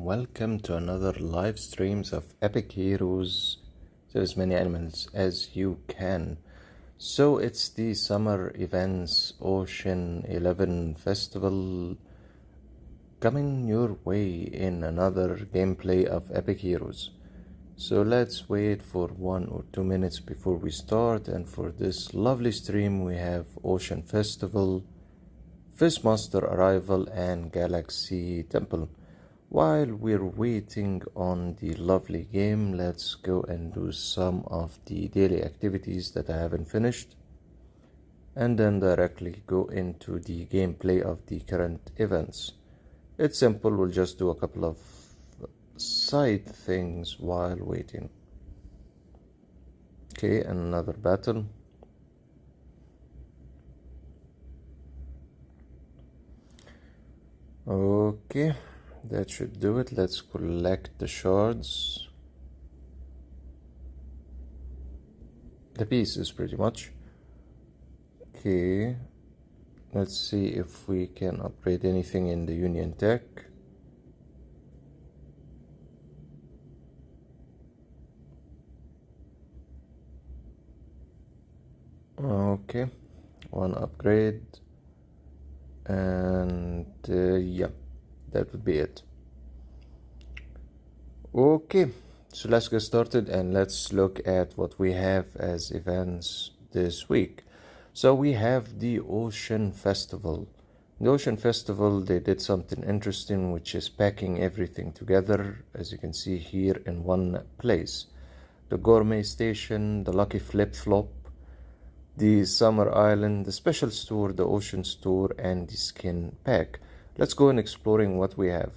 welcome to another live streams of Epic Heroes. Save as many animals as you can. So it's the summer events Ocean 11 Festival coming your way in another gameplay of Epic Heroes. So let's wait for 1 or 2 minutes before we start, and for this lovely stream we have Ocean Festival, Fishmaster Arrival and Galaxy Temple. While we're waiting on the lovely game, let's go and do some of the daily activities that I haven't finished, and then directly go into the gameplay of the current events. It's simple, we'll just do a couple of side things while waiting. Okay, another battle. Okay, that should do it. Let's collect the shards, the pieces pretty much. Okay, let's see if we can upgrade anything in the Union Tech. Okay, one upgrade, and yeah, that would be it. Okay, so let's get started and let's look at what we have as events this week. So we have the Ocean Festival. The Ocean Festival, they did something interesting, which is packing everything together, as you can see here, in one place. The Gourmet Station, the Lucky Flip-Flop, the Summer Island, the Special Store, the Ocean Store, and the Skin Pack. Let's go and exploring what we have.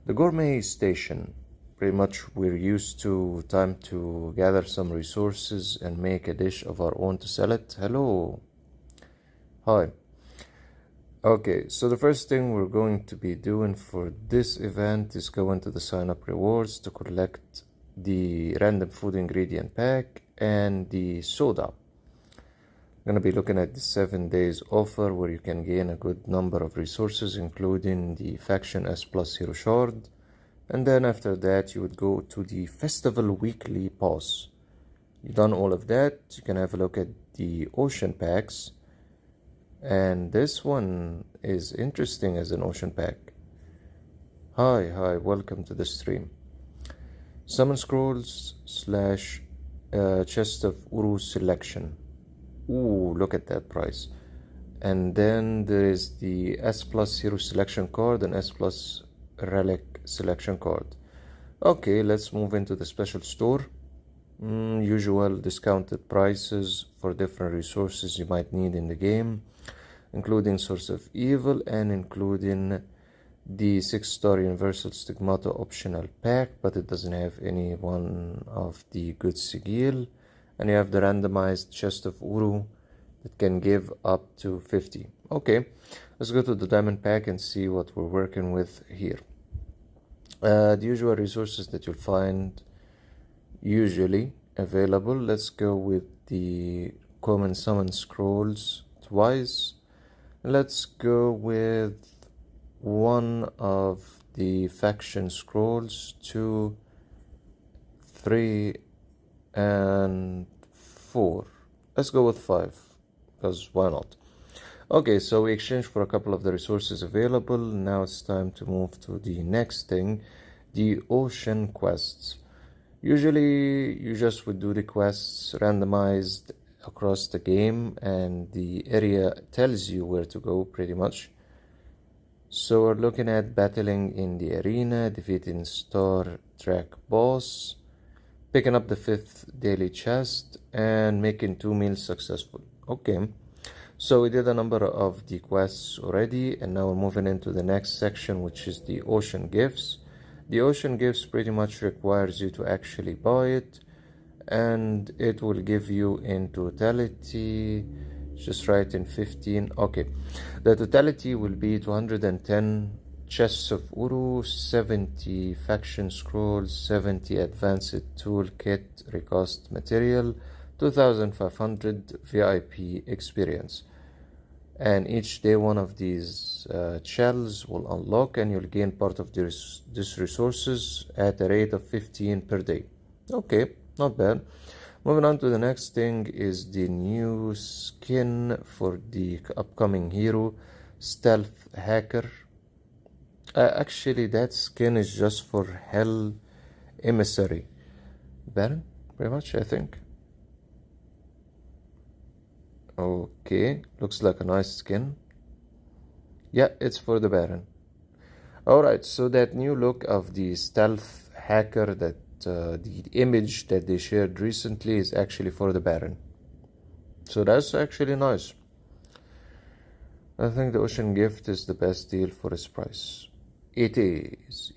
The Gourmet Station, pretty much we're used to time to gather some resources and make a dish of our own to sell it. Hello. Hi. Okay, so the first thing we're going to be doing for this event is go into the sign up rewards to collect the random food ingredient pack and the soda. I'm going to be looking at the 7 days offer, where you can gain a good number of resources, including the Faction S Plus Hero Shard. And then after that, you would go to the Festival Weekly Pass. You've done all of that, you can have a look at the Ocean Packs. And this one is interesting as an Ocean Pack. Hi, welcome to the stream. Summon Scrolls / Chest of Uru Selection. Ooh, look at that price. And then there is the S Plus Hero Selection card and S Plus Relic Selection card. Okay, let's move into the special store. Usual discounted prices for different resources you might need in the game, including Source of Evil and including the 6-star Universal Stigmata optional pack, but it doesn't have any one of the good sigil. And you have the randomized Chest of Uru that can give up to 50. Okay, let's go to the diamond pack and see what we're working with here. The usual resources that you'll find usually available. Let's go with the common summon scrolls twice. Let's go with one of the faction scrolls, 2, 3, and 4. Let's go with 5, because why not? Okay, so we exchanged for a couple of the resources available. Now it's time to move to the next thing, the ocean quests. Usually you just would do the quests randomized across the game, and the area tells you where to go pretty much. So we're looking at battling in the arena, defeating Star Trek boss, picking up the 5th daily chest, and making 2 meals successful. Okay, so we did a number of the quests already, and now we're moving into the next section, which is the ocean gifts. The ocean gifts pretty much requires you to actually buy it, and it will give you in totality, just write in 15. Okay, the totality will be 210 chests of Uru, 70 faction scrolls, 70 advanced toolkit recast material, 2500 VIP experience. and each day one of these shells will unlock, and you'll gain part of these resources at a rate of 15 per day. Okay, not bad. Moving on to the next thing is the new skin for the upcoming hero, Stealth Hacker. Actually, that skin is just for Hell Emissary. Baron, very much, I think. Okay, looks like a nice skin. Yeah, it's for the Baron. Alright, so that new look of the Stealth Hacker, that the image that they shared recently, is actually for the Baron. So that's actually nice. I think the Ocean Gift is the best deal for its price. It is.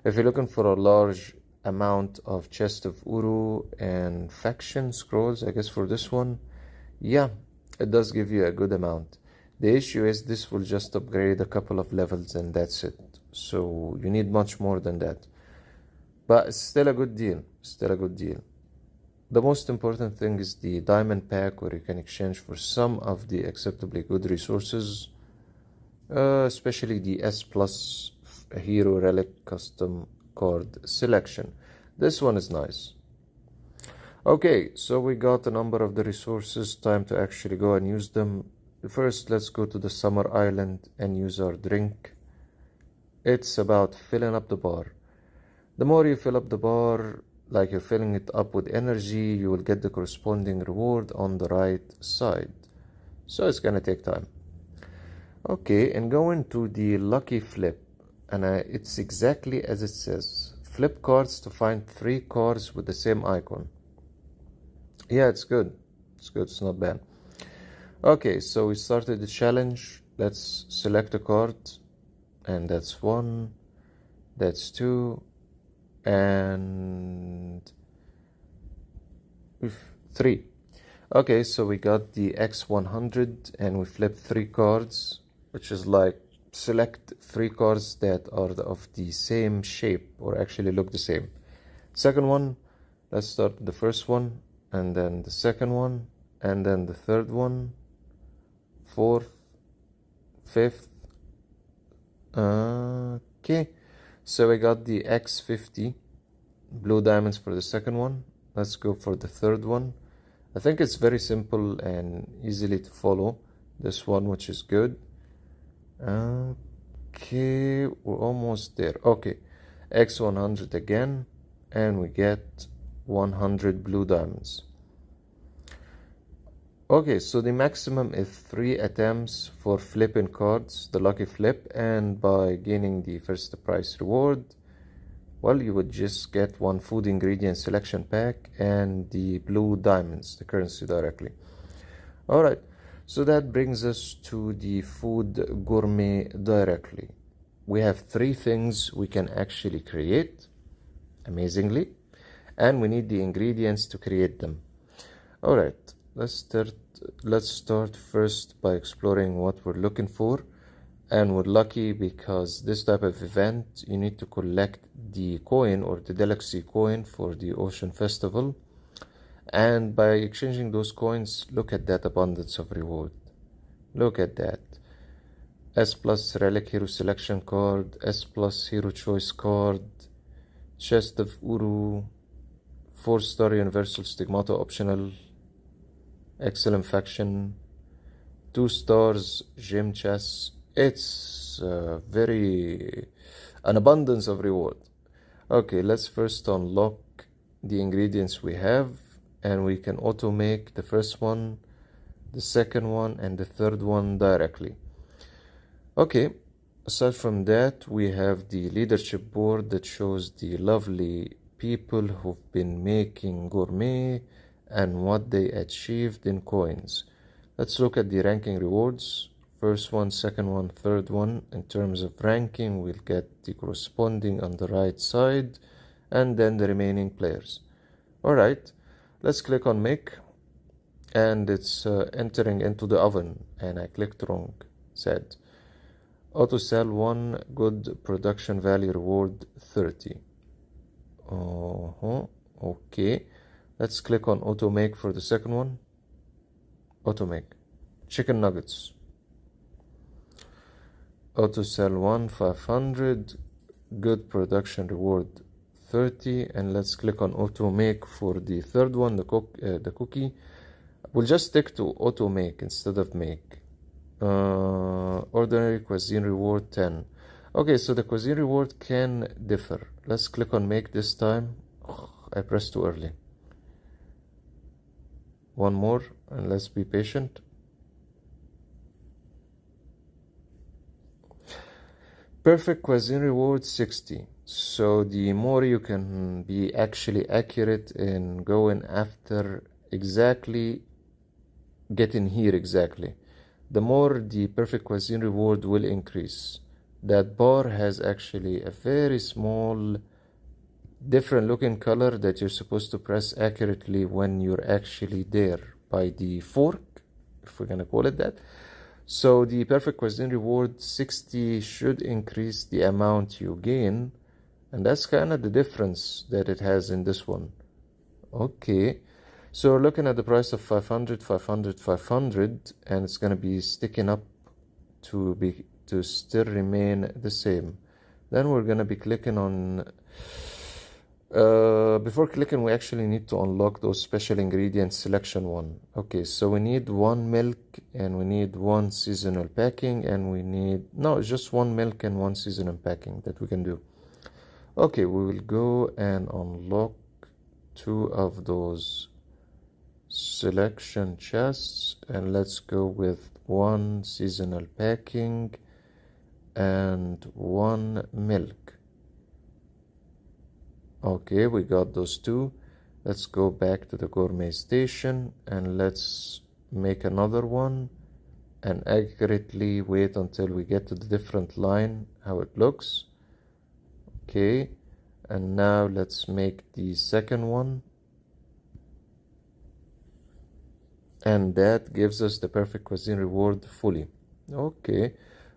If you're looking for a large amount of Chest of Uru and Faction Scrolls, I guess for this one, yeah, it does give you a good amount. The issue is this will just upgrade a couple of levels and that's it. So you need much more than that. But it's still a good deal. The most important thing is the diamond pack, where you can exchange for some of the acceptably good resources, especially the S Plus Hero Relic Custom Card Selection. This one is nice. Okay, so we got a number of the resources. Time to actually go and use them. First, let's go to the Summer Island and use our drink. It's about filling up the bar. The more you fill up the bar, like you're filling it up with energy, you will get the corresponding reward on the right side. So it's gonna take time. Okay, and going to the lucky flip, and it's exactly as it says. Flip cards to find 3 cards with the same icon. Yeah, it's good. It's not bad. Okay, so we started the challenge. Let's select a card, and that's 1, that's 2, and 3. Okay, so we got the X100 and we flipped 3 cards, which is like select 3 cards that are of the same shape or actually look the same. Second one, let's start with the first one, and then the second one, and then the third one, fourth, fifth. Okay, so we got the X50 blue diamonds for the second one. Let's go for the third one. I think it's very simple and easily to follow, this one, which is good. Okay, we're almost there. Okay, X100 again, and we get 100 blue diamonds. Okay, so the maximum is 3 attempts for flipping cards, the lucky flip, and by gaining the first prize reward, well, you would just get 1 food ingredient selection pack and the blue diamonds, the currency directly. Alright, so that brings us to the food gourmet directly. We have 3 things we can actually create, amazingly, and we need the ingredients to create them. Alright, let's start first by exploring what we're looking for. And we're lucky because this type of event, you need to collect the coin or the Galaxy coin for the Ocean Festival. And by exchanging those coins, look at that abundance of reward. Look at that. S Plus Relic Hero Selection card, S Plus Hero Choice card, Chest of Uru, 4-star Universal Stigmata optional, excellent faction, 2 stars gem chest. It's an abundance of reward. Okay, let's first unlock the ingredients we have, and we can auto make the first one, the second one, and the third one directly. Okay, aside from that, we have the leadership board that shows the lovely people who've been making gourmet and what they achieved in coins. Let's look at the ranking rewards. First one, second one, third one. In terms of ranking, we'll get the corresponding on the right side, and then the remaining players. Alright, let's click on make, and it's entering into the oven, and I clicked wrong. Said auto sell 1, good production value reward 30. Okay, let's click on auto make for the second one. Auto make. chicken nuggets. Auto sell 1, 500. Good production reward 30. And let's click on auto make for the third one, the cookie. We'll just stick to auto make instead of make. Ordinary cuisine reward 10. Okay, so the cuisine reward can differ. Let's click on make this time. I pressed too early. One more, and let's be patient. Perfect cuisine reward 60. So the more you can be actually accurate in going after exactly getting here exactly, the more the perfect cuisine reward will increase. That bar has actually a very small different looking color that you're supposed to press accurately when you're actually there by the fork, if we're gonna call it that. So the perfect cuisine reward 60 should increase the amount you gain, and that's kind of the difference that it has in this one. Okay, so we're looking at the price of 500, 500, 500, and it's gonna be sticking up to still remain the same. Then we're gonna be clicking on before clicking, we actually need to unlock those special ingredients selection one. Okay, so we need 1 milk and we need 1 seasonal packing, and we need just 1 milk and 1 seasonal packing that we can do. Okay, we will go and unlock 2 of those selection chests, and let's go with 1 seasonal packing and 1 milk. Okay, we got those 2. Let's go back to the gourmet station and let's make another one and accurately wait until we get to the different line, how it looks. Okay, and now let's make the second one. And that gives us the perfect cuisine reward fully. Okay,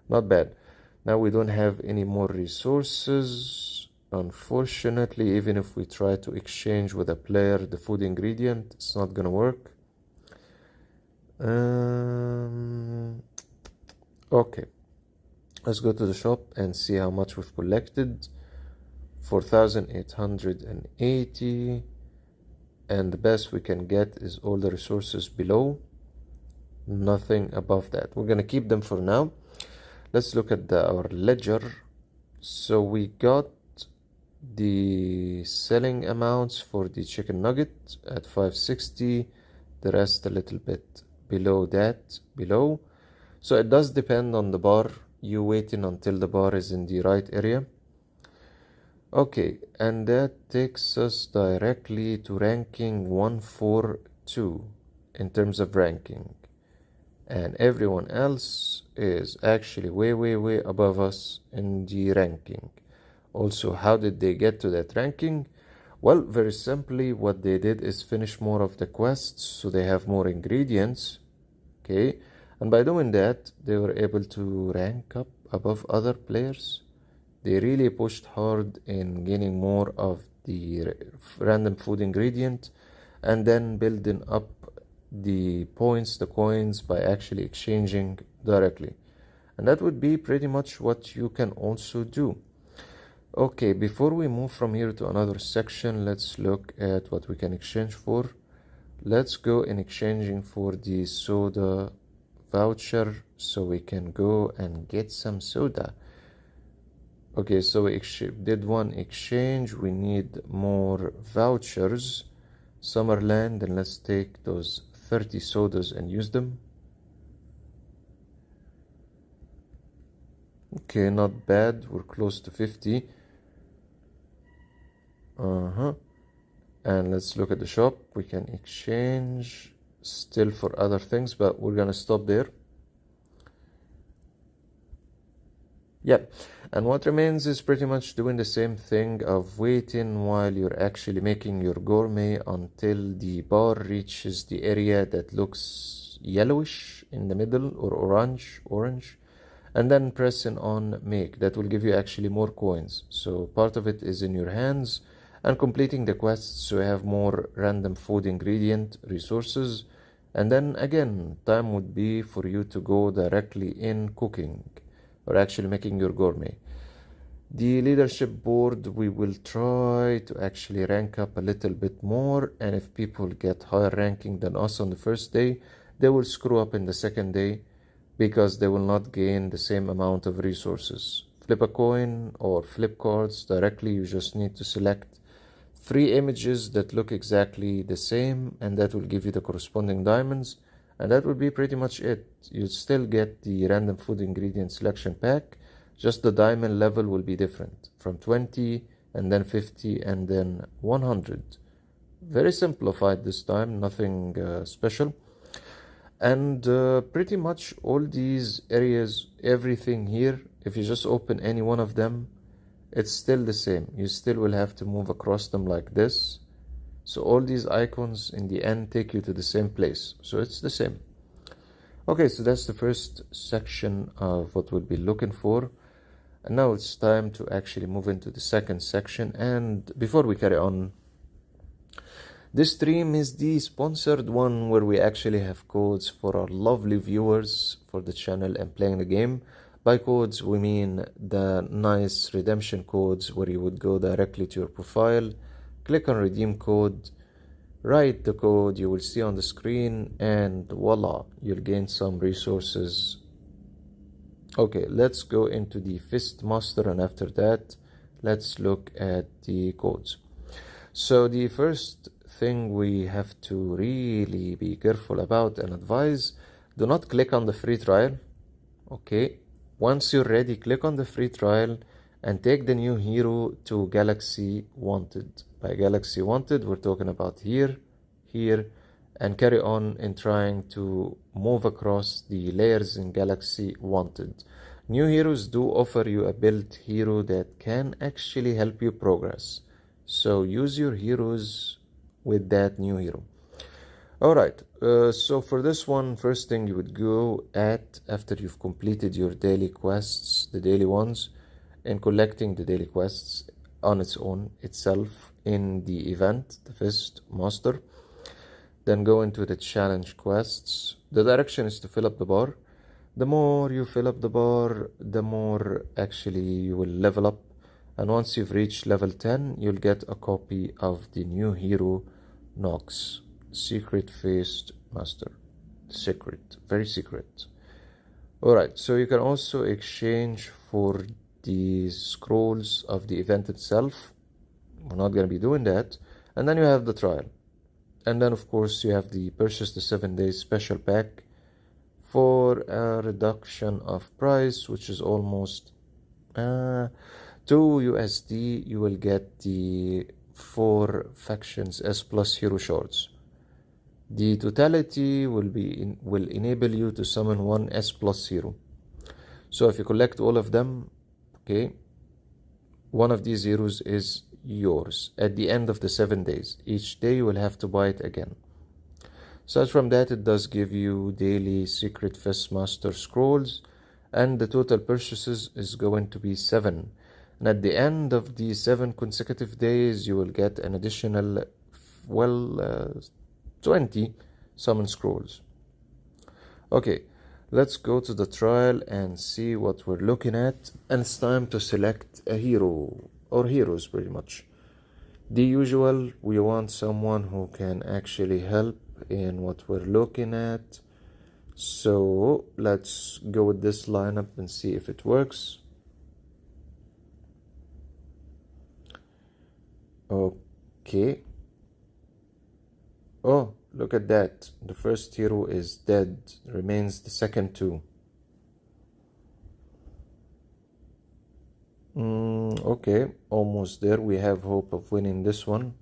not bad. Now we don't have any more resources. Unfortunately, even if we try to exchange with a player the food ingredient, it's not gonna work. Okay, let's go to the shop and see how much we've collected. 4,880, and the best we can get is all the resources below, nothing above that. We're gonna keep them for now. Let's look at our ledger. So we got the selling amounts for the chicken nugget at 560, the rest a little bit below that, so it does depend on the bar. You waiting until the bar is in the right area. Okay, and that takes us directly to ranking 142 in terms of ranking, and everyone else is actually way above us in the ranking. Also, how did they get to that ranking? Well, very simply, what they did is finish more of the quests, so they have more ingredients. Okay, and by doing that, they were able to rank up above other players. They really pushed hard in gaining more of the random food ingredient and then building up the points, the coins, by actually exchanging directly. And that would be pretty much what you can also do. Okay, before we move from here to another section, let's look at what we can exchange for. Let's go in exchanging for the soda voucher so we can go and get some soda. Okay, so we did one exchange. We need more vouchers. Summerland, and let's take those 30 sodas and use them. Okay, not bad. We're close to 50. And let's look at the shop. We can exchange still for other things, but we're gonna stop there. Yep, and what remains is pretty much doing the same thing of waiting while you're actually making your gourmet until the bar reaches the area that looks yellowish in the middle, or orange, and then pressing on make. That will give you actually more coins. So part of it is in your hands, and completing the quests so you have more random food ingredient resources, And then again, time would be for you to go directly in cooking or actually making your gourmet. The leadership board, we will try to actually rank up a little bit more, and if people get higher ranking than us on the first day, they will screw up in the second day because they will not gain the same amount of resources. Flip a coin or flip cards directly. You just need to select 3 images that look exactly the same, and that will give you the corresponding diamonds, and that will be pretty much it. You still get the random food ingredient selection pack, just the diamond level will be different from 20 and then 50 and then 100. Very simplified this time, nothing special. And pretty much all these areas, everything here, if you just open any one of them, it's still the same. You still will have to move across them like this. So all these icons in the end take you to the same place. So it's the same. Okay, so that's the first section of what we'll be looking for. And now it's time to actually move into the second section. And before we carry on, this stream is the sponsored one where we actually have codes for our lovely viewers for the channel and playing the game. By codes, we mean the nice redemption codes where you would go directly to your profile, click on redeem code, write the code you will see on the screen, and voila, you'll gain some resources. Okay, let's go into the Fist Master, and after that, let's look at the codes. So the first thing we have to really be careful about and advise, do not click on the free trial. Okay, once you're ready, click on the free trial and take the new hero to Galaxy Wanted. By Galaxy Wanted, we're talking about here, and carry on in trying to move across the layers in Galaxy Wanted. New heroes do offer you a built hero that can actually help you progress. So use your heroes with that new hero. Alright, so for this one, first thing you would go at after you've completed your daily quests, the daily ones, and collecting the daily quests on its own itself in the event, the Fist Master. Then go into the challenge quests. The direction is to fill up the bar. The more you fill up the bar, the more actually you will level up. And once you've reached level 10, you'll get a copy of the new hero, Nox, Secret Faced Master. Secret, very secret. Alright, so you can also exchange for the scrolls of the event itself. We're not going to be doing that. And then you have the trial. And then, of course, you have the purchase the 7 days special pack for a reduction of price, which is almost 2 USD. You will get the 4 factions S plus hero shards. The totality will enable you to summon 1 S plus hero. So if you collect all of them, okay, one of these heroes is yours at the end of the 7 days. Each day you will have to buy it again. Aside from that, it does give you daily secret Fist Master scrolls, and the total purchases is going to be 7. And at the end of the 7 consecutive days, you will get an additional 20 summon scrolls. Okay, let's go to the trial and see what we're looking at. And it's time to select a hero, or heroes pretty much. The usual, we want someone who can actually help in what we're looking at. So let's go with this lineup and see if it works. Okay. Oh, look at that. The first hero is dead. Remains the second two. Okay, almost there. We have hope of winning this one.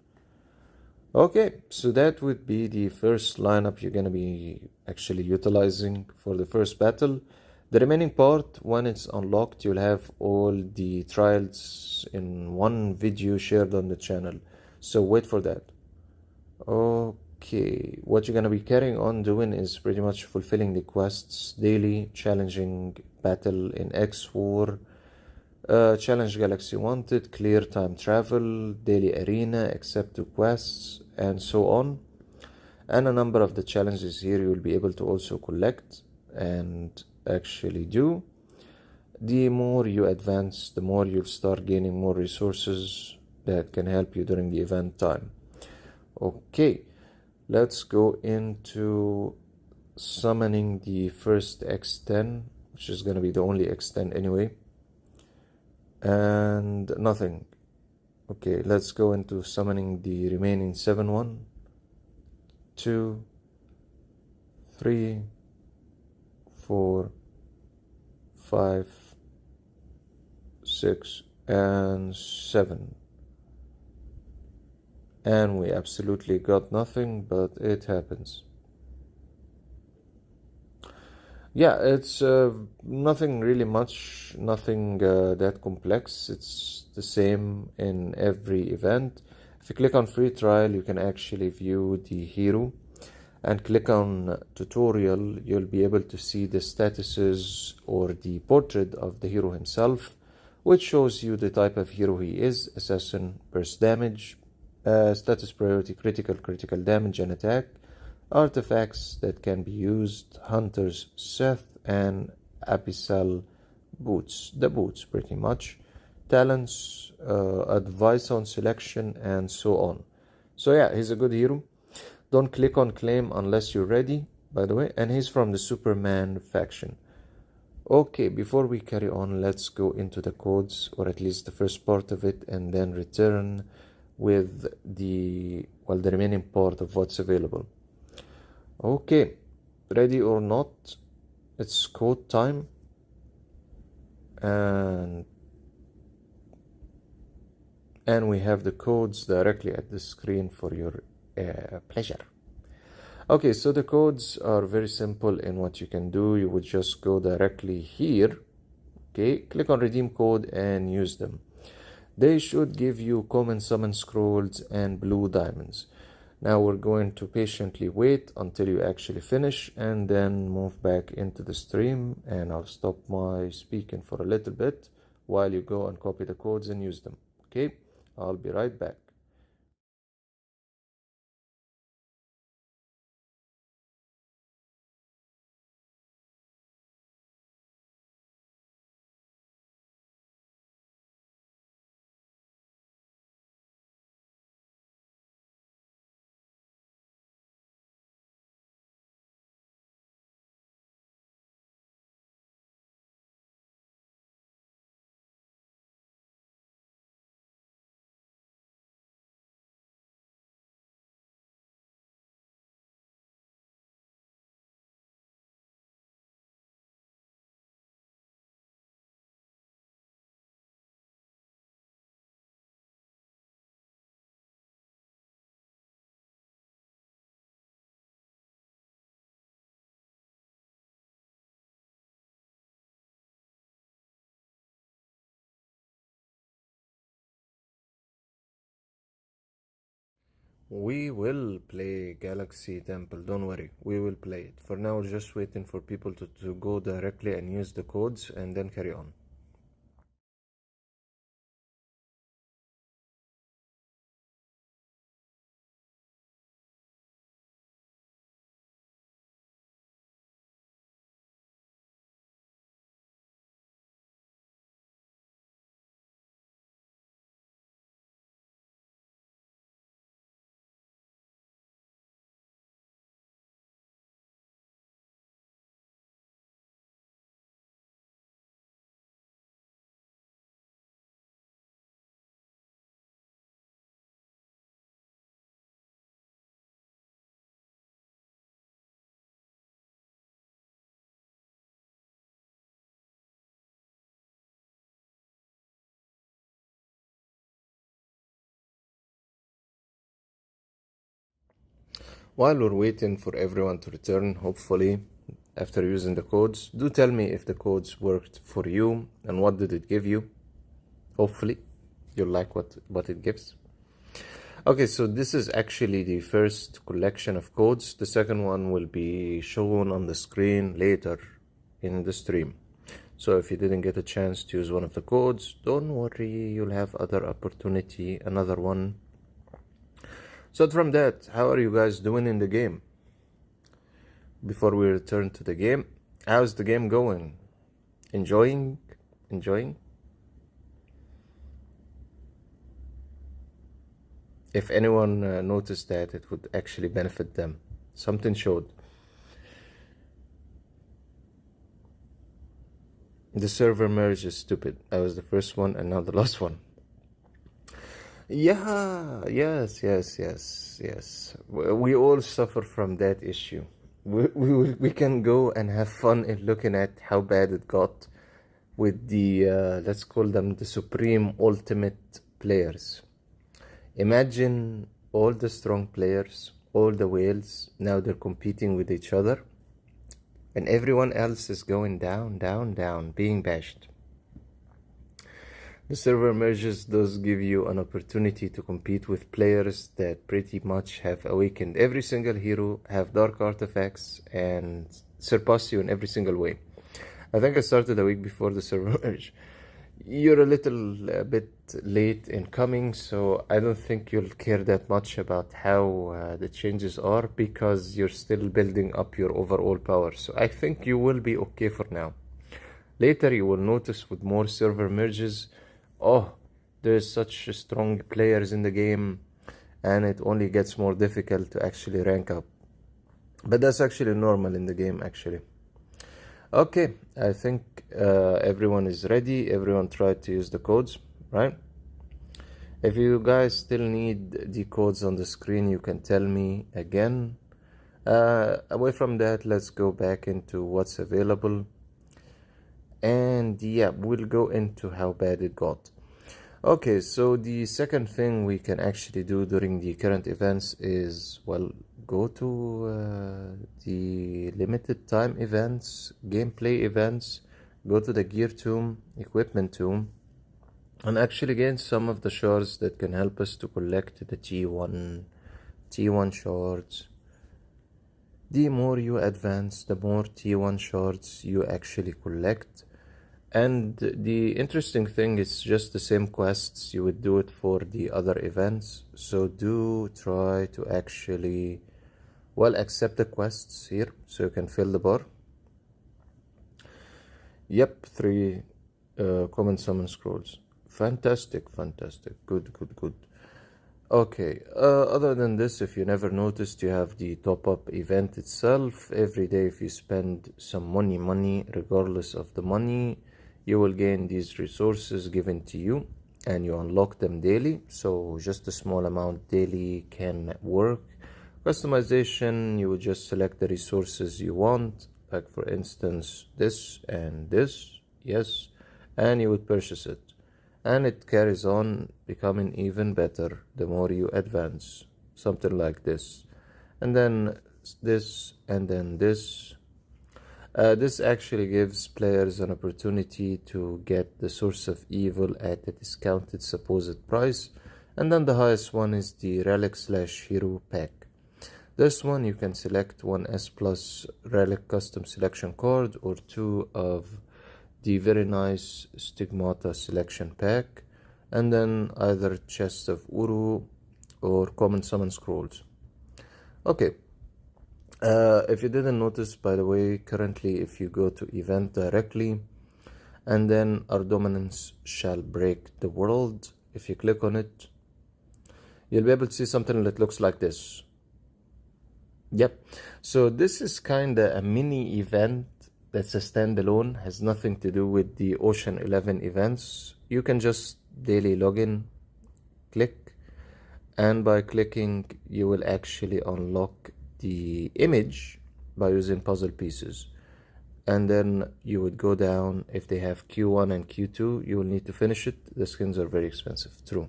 Okay, so that would be the first lineup you're going to be actually utilizing for the first battle. The remaining part, when it's unlocked, you'll have all the trials in one video shared on the channel. So wait for that. Okay, what you're going to be carrying on doing is pretty much fulfilling the quests daily, challenging battle in xwar, challenge Galaxy Wanted, clear time travel, daily arena, accept 2 quests, and so on. and a number of the challenges here you will be able to also collect and actually do. The more you advance, the more you'll start gaining more resources that can help you during the event time. Okay, let's go into summoning the first X10, which is going to be the only X10 anyway, and nothing. Okay, let's go into summoning the remaining 7. 1, 2, 3, 4, 5, 6, and 7. And we absolutely got nothing, but it happens. Yeah, it's nothing really much, nothing that complex. It's the same in every event. If you click on free trial, you can actually view the hero, and click on tutorial, you'll be able to see the statuses or the portrait of the hero himself, which shows you the type of hero he is: assassin, burst damage, status priority, critical damage and attack, artifacts that can be used, hunters, Seth, and abyssal boots, the boots pretty much, talents, advice on selection, and so on. So yeah, he's a good hero. Don't click on claim unless you're ready, by the way, and he's from the Superman faction. Okay, before we carry on, let's go into the codes, or at least the first part of it, and then return with the remaining part of what's available. Okay, ready or not, it's code time, and we have the codes directly at the screen for your pleasure. Okay, so the codes are very simple in what you can do. You would just go directly here, okay, click on redeem code and use them. They should give you common summon scrolls and blue diamonds. Now we're going to patiently wait until you actually finish and then move back into the stream, and I'll stop my speaking for a little bit while you go and copy the codes and use them. Okay, I'll be right back. We will play Galaxy Temple, don't worry, we will play it. For now, we're just waiting for people to go directly and use the codes and then carry on. While we're waiting for everyone to return, hopefully, after using the codes, do tell me if the codes worked for you and what did it give you. Hopefully, you'll like what it gives. Okay, so this is actually the first collection of codes. The second one will be shown on the screen later in the stream. So if you didn't get a chance to use one of the codes, don't worry, you'll have another one. So from that, how are you guys doing in the game? Before we return to the game, how's the game going? Enjoying? If anyone noticed that it would actually benefit them, something showed. The server merge is stupid. I was the first one and now the last one. Yeah, yes. We all suffer from that issue. We can go and have fun in looking at how bad it got with the, let's call them the supreme ultimate players. Imagine all the strong players, all the whales, now they're competing with each other, and everyone else is going down, being bashed. The server merges does give you an opportunity to compete with players that pretty much have awakened every single hero, have dark artifacts, and surpass you in every single way. I think I started a week before the server merge. You're a little bit late in coming, so I don't think you'll care that much about how the changes are, because you're still building up your overall power. So I think you will be okay for now. Later you will notice with more server merges, oh, there's such strong players in the game, and it only gets more difficult to actually rank up. But that's actually normal in the game, actually. Okay, I think everyone is ready. Everyone tried to use the codes, right? If you guys still need the codes on the screen, you can tell me again. Away from that, let's go back into what's available. And yeah, we'll go into how bad it got. Okay, so the second thing we can actually do during the current events is, well, go to the limited time events, gameplay events, go to the gear tomb, equipment tomb, and actually gain some of the shards that can help us to collect the T1 shards. The more you advance, the more T1 shards you actually collect. And the interesting thing is just the same quests you would do it for the other events. So do try to actually, well, accept the quests here so you can fill the bar. Yep, 3 common summon scrolls. Fantastic. Good. Okay, other than this, if you never noticed, you have the top-up event itself. Every day if you spend some money, regardless of the money, you will gain these resources given to you, and you unlock them daily. So just a small amount daily can work. Customization, you will just select the resources you want, like for instance this and this, yes, and you would purchase it, and it carries on becoming even better the more you advance. Something like this, and then this, and then this. This actually gives players an opportunity to get the source of evil at a discounted supposed price, and then the highest one is the relic/hero pack. This one you can select one S plus relic custom selection card or 2 of the very nice stigmata selection pack, and then either chest of Uru or common summon scrolls. Okay. If you didn't notice, by the way, currently if you go to event directly and then our dominance shall break the world, if you click on it, you'll be able to see something that looks like this. Yep, so this is kind of a mini event that's a standalone, has nothing to do with the Ocean 11 events. You can just daily login, click, and by clicking you will actually unlock the image by using puzzle pieces, and then you would go down. If they have Q1 and Q2, you will need to finish it. The skins are very expensive. True,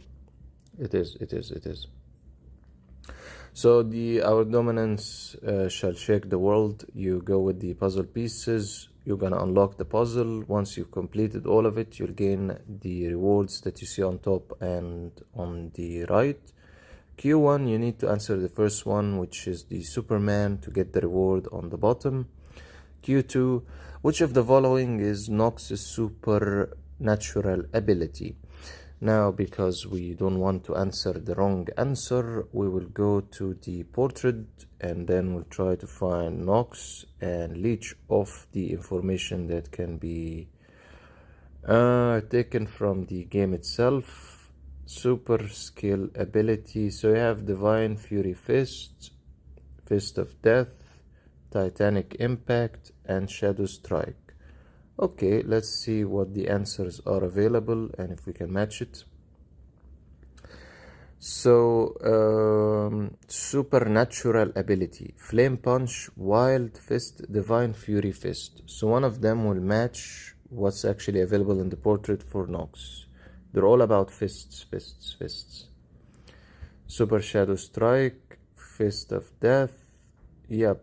it is. So our dominance shall shake the world. You go with the puzzle pieces, you're gonna unlock the puzzle. Once you've completed all of it, you'll gain the rewards that you see on top and on the right. Q1, you need to answer the first one, which is the Superman, to get the reward on the bottom. Q2, which of the following is Nox's supernatural ability? Now, because we don't want to answer the wrong answer, we will go to the portrait and then we'll try to find Nox and leech off the information that can be taken from the game itself. Super skill ability. So you have Divine Fury Fist, Fist of Death, Titanic Impact, and Shadow Strike. Okay, let's see what the answers are available and if we can match it. So, supernatural ability, Flame Punch, Wild Fist, Divine Fury Fist. So one of them will match what's actually available in the portrait for Nox. They're all about fists, fists, fists. Super Shadow Strike, Fist of Death. Yeah,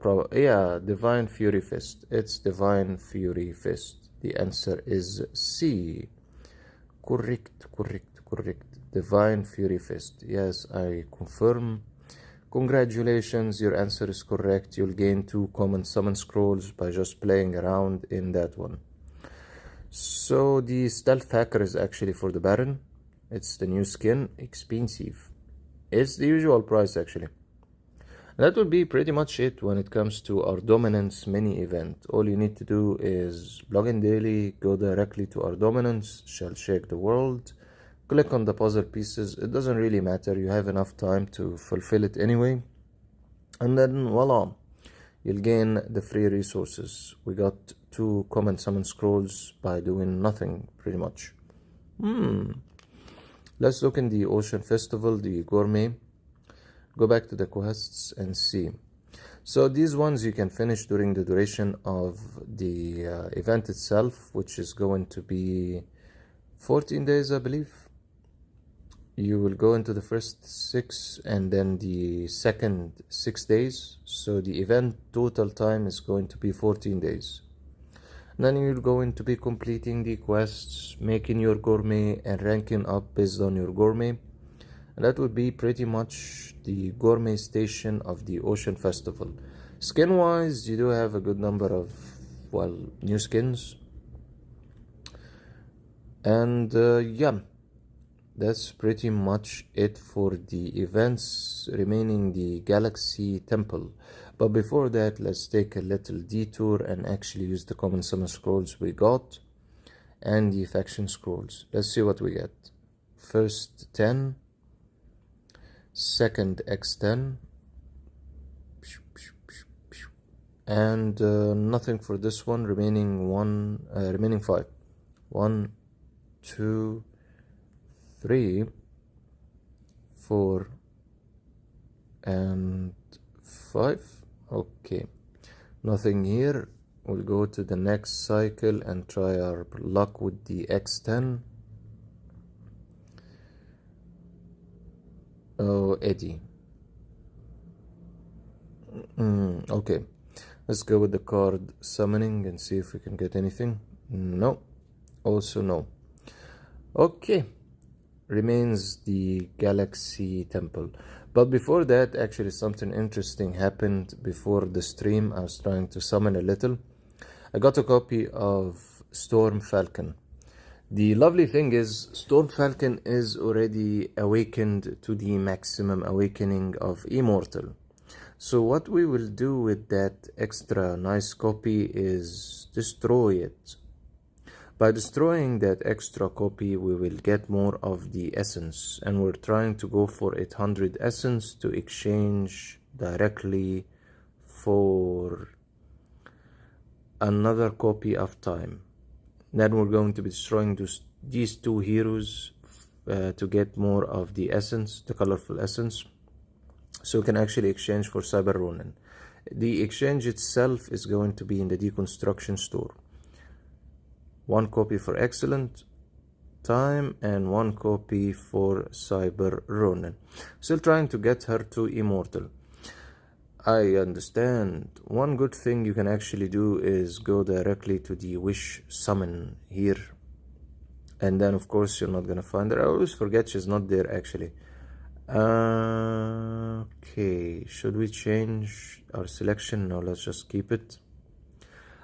Divine Fury Fist. It's Divine Fury Fist. The answer is C. Correct. Divine Fury Fist. Yes, I confirm. Congratulations, your answer is correct. You'll gain 2 common summon scrolls by just playing around in that one. So the Stealth Hacker is actually for the Baron. It's the new skin, expensive. It's the usual price actually. That will be pretty much it when it comes to our dominance mini event. All you need to do is log in daily, go directly to our dominance, shall shake the world, click on the puzzle pieces. It doesn't really matter, you have enough time to fulfill it anyway. And then voila, you'll gain the free resources. We got 2 common summon scrolls by doing nothing pretty much. Let's look in the Ocean Festival, the Gourmet. Go back to the quests and see. So these ones you can finish during the duration of the event itself, which is going to be 14 days, I believe. You will go into the first 6 and then the second 6 days. So the event total time is going to be 14 days. Then you're going to be completing the quests, making your gourmet and ranking up based on your gourmet. And that would be pretty much the gourmet station of the Ocean Festival. Skin wise, you do have a good number of, well, new skins. And yeah, that's pretty much it for the events remaining the Galaxy Temple. But before that, let's take a little detour and actually use the common summon scrolls we got and the faction scrolls. Let's see what we get. First 10, second X10, and nothing for this one. Remaining 5. 1, 2, 3, 4, and 5. Okay, nothing here. We'll go to the next cycle and try our luck with the X10. Oh, Eddie. Okay, let's go with the card summoning and see if we can get anything. No, also no. Okay, remains the Galaxy Temple. But before that, actually something interesting happened before the stream. I was trying to summon a little. I got a copy of Storm Falcon. The lovely thing is, Storm Falcon is already awakened to the maximum awakening of Immortal. So what we will do with that extra nice copy is destroy it. By destroying that extra copy, we will get more of the essence, and we're trying to go for 800 essence to exchange directly for another copy of time. Then we're going to be destroying these 2 heroes to get more of the essence, the colorful essence, so we can actually exchange for Cyber Ronin. The exchange itself is going to be in the deconstruction store. 1 copy for excellent time and 1 copy for Cyber Ronin. Still trying to get her to Immortal. I understand. One good thing you can actually do is go directly to the Wish Summon here. And then of course you're not gonna find her. I always forget she's not there actually. Okay, should we change our selection? No, let's just keep it.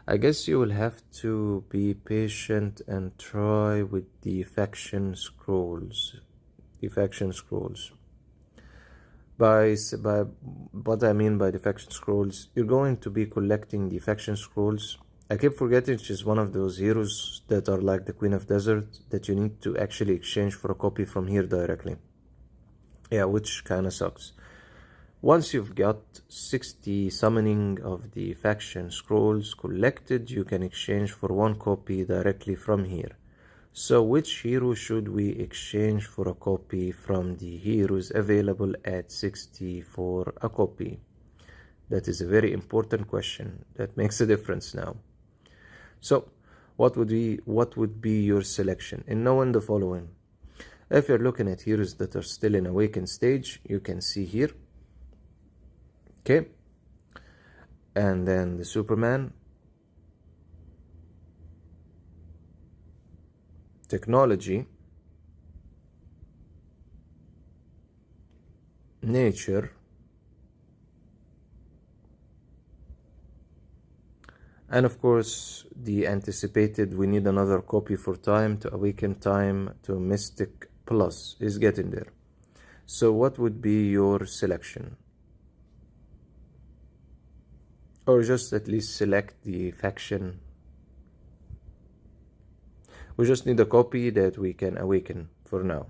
I guess you will have to be patient and try with the faction scrolls. The faction scrolls. By what I mean by the faction scrolls, you're going to be collecting the faction scrolls. I keep forgetting she's one of those heroes that are like the Queen of Desert that you need to actually exchange for a copy from here directly. Yeah, which kinda sucks. Once you've got 60 summoning of the faction scrolls collected, you can exchange for one copy directly from here. So which hero should we exchange for a copy from the heroes available at 60 for a copy? That is a very important question. That makes a difference now. So what would be your selection? And knowing the following. If you're looking at heroes that are still in awakened stage, you can see here. Okay. And then the Superman. Technology, nature, and of course the anticipated we need another copy for time to awaken time to Mystic Plus is getting there. So what would be your selection? Or just at least select the faction. We just need a copy that we can awaken for now.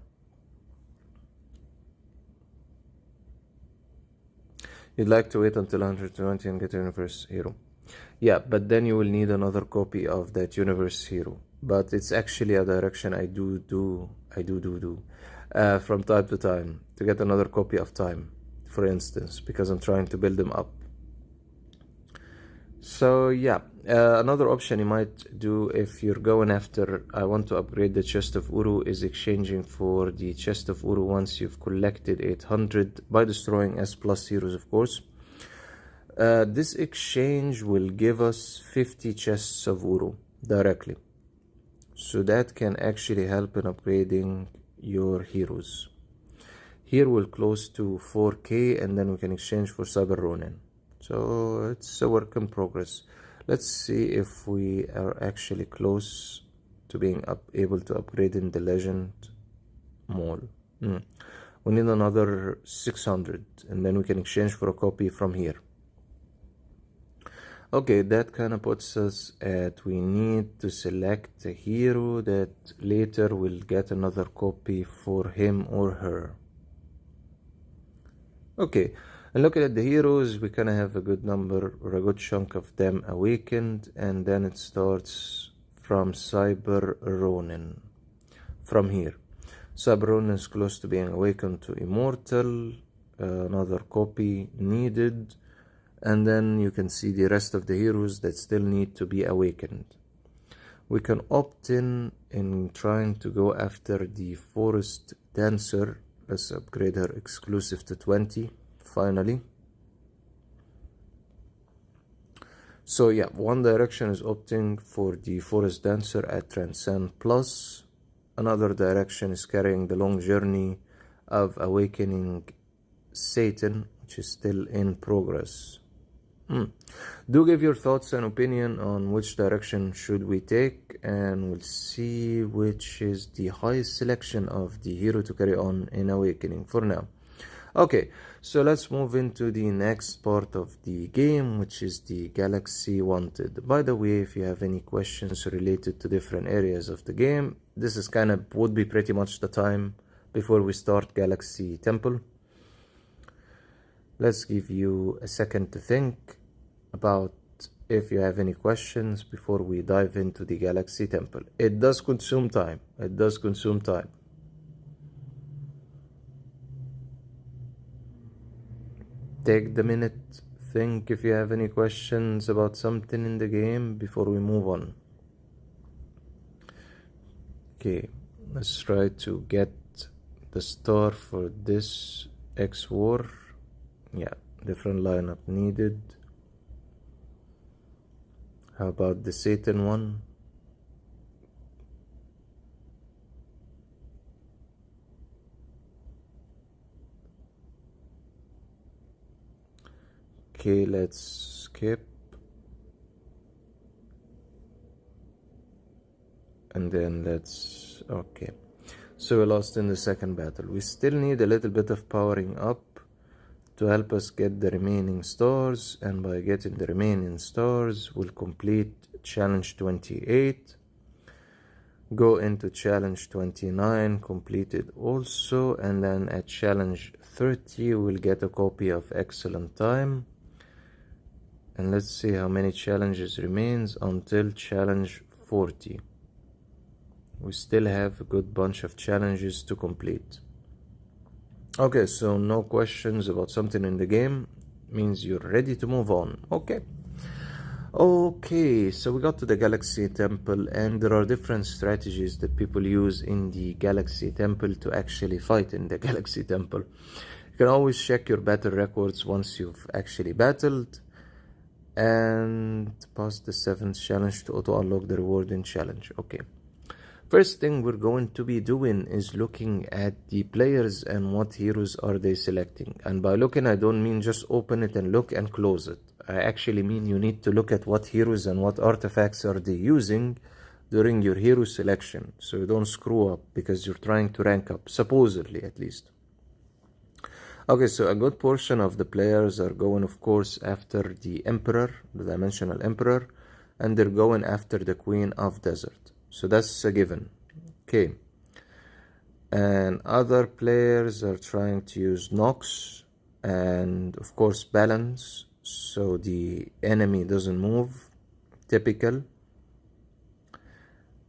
You'd like to wait until 120 and get a universe hero. Yeah, but then you will need another copy of that universe hero. But it's actually a direction I do from time to time to get another copy of time, for instance, because I'm trying to build them up. So yeah, another option you might do if you're going after I want to upgrade the chest of Uru is exchanging for the chest of Uru once you've collected 800 by destroying S plus heroes, of course. This exchange will give us 50 chests of Uru directly, so that can actually help in upgrading your heroes. Here we'll close to 4k and then we can exchange for Cyber Ronin. So it's a work in progress. Let's see if we are actually close to being able to upgrade in the Legend Mall. We need another 600 and then we can exchange for a copy from here. Okay, that kind of puts us at we need to select a hero that later will get another copy for him or her. Okay, and looking at the heroes, we kind of have a good number or a good chunk of them awakened, and then it starts from Cyber Ronin. From here, Cyber Ronin is close to being awakened to Immortal, another copy needed, and then you can see the rest of the heroes that still need to be awakened. We can opt in trying to go after the Forest Dancer. Let's upgrade her exclusive to 20, finally. So yeah, one direction is opting for the Forest Dancer at Transcend Plus. Another direction is carrying the long journey of awakening Satan, which is still in progress. Do give your thoughts and opinion on which direction should we take, and we'll see which is the highest selection of the hero to carry on in awakening for now. Okay, so let's move into the next part of the game, which is the Galaxy Wanted. By the way, if you have any questions related to different areas of the game, this is would be pretty much the time before we start Galaxy Temple. Let's give you a second to think about if you have any questions before we dive into the Galaxy Temple. It does consume time. It does consume time. Take the minute, think if you have any questions about something in the game before we move on. Okay, let's try to get the star for this xwar. Yeah, different lineup needed. How about the Satan one? Okay, let's skip. And then let's... okay. So we lost in the second battle. We still need a little bit of powering up to help us get the remaining stars. And by getting the remaining stars, we'll complete challenge 28. Go into challenge 29, completed also. And then at challenge 30, we'll get a copy of Excellent Time. And let's see how many challenges remains until challenge 40. We still have a good bunch of challenges to complete. Okay, so no questions about something in the game means you're ready to move on. Okay, so we got to the Galaxy Temple, and there are different strategies that people use in the Galaxy Temple to actually fight in the Galaxy Temple. You can always check your battle records once you've actually battled, and pass the 7th challenge to auto unlock the rewarding challenge. Okay, first thing we're going to be doing is looking at the players and what heroes are they selecting. And by looking, I don't mean just open it and look and close it. I actually mean you need to look at what heroes and what artifacts are they using during your hero selection, so you don't screw up because you're trying to rank up, supposedly at least. Okay, so a good portion of the players are going, of course, after the Emperor, the Dimensional Emperor, and they're going after the Queen of Desert. So that's a given. Okay. And other players are trying to use Nox and, of course, balance, so the enemy doesn't move. Typical.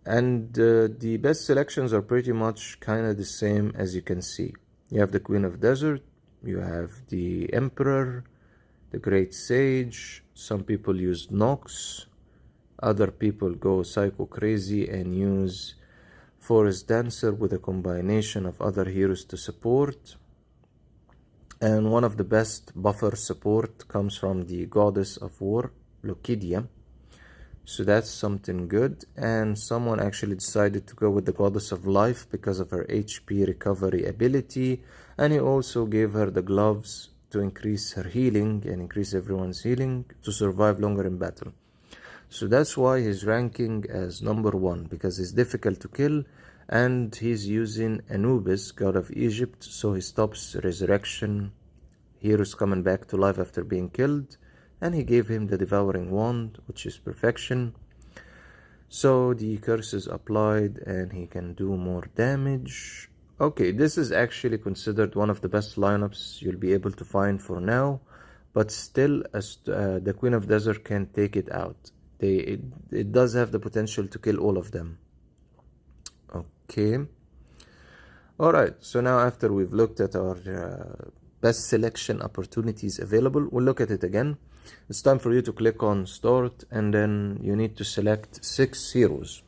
And the best selections are pretty much kind of the same as you can see. You have the Queen of Desert. You have the Emperor, the Great Sage. Some people use Nox. Other people go psycho crazy and use Forest Dancer with a combination of other heroes to support. And one of the best buffer support comes from the Goddess of War, Lokidia. So that's something good. And someone actually decided to go with the Goddess of Life because of her HP recovery ability. And he also gave her the gloves to increase her healing and increase everyone's healing to survive longer in battle. So that's why he's ranking as number 1, because he's difficult to kill, and he's using Anubis, god of Egypt, so he stops resurrection, heroes coming back to life after being killed, and he gave him the Devouring Wand, which is perfection. So the curse is applied and he can do more damage. Okay, this is actually considered one of the best lineups you'll be able to find for now, but still the Queen of Desert can take it out. It does have the potential to kill all of them. Okay. Alright, so now after we've looked at our best selection opportunities available, we'll look at it again. It's time for you to click on Start, and then you need to select 6 heroes.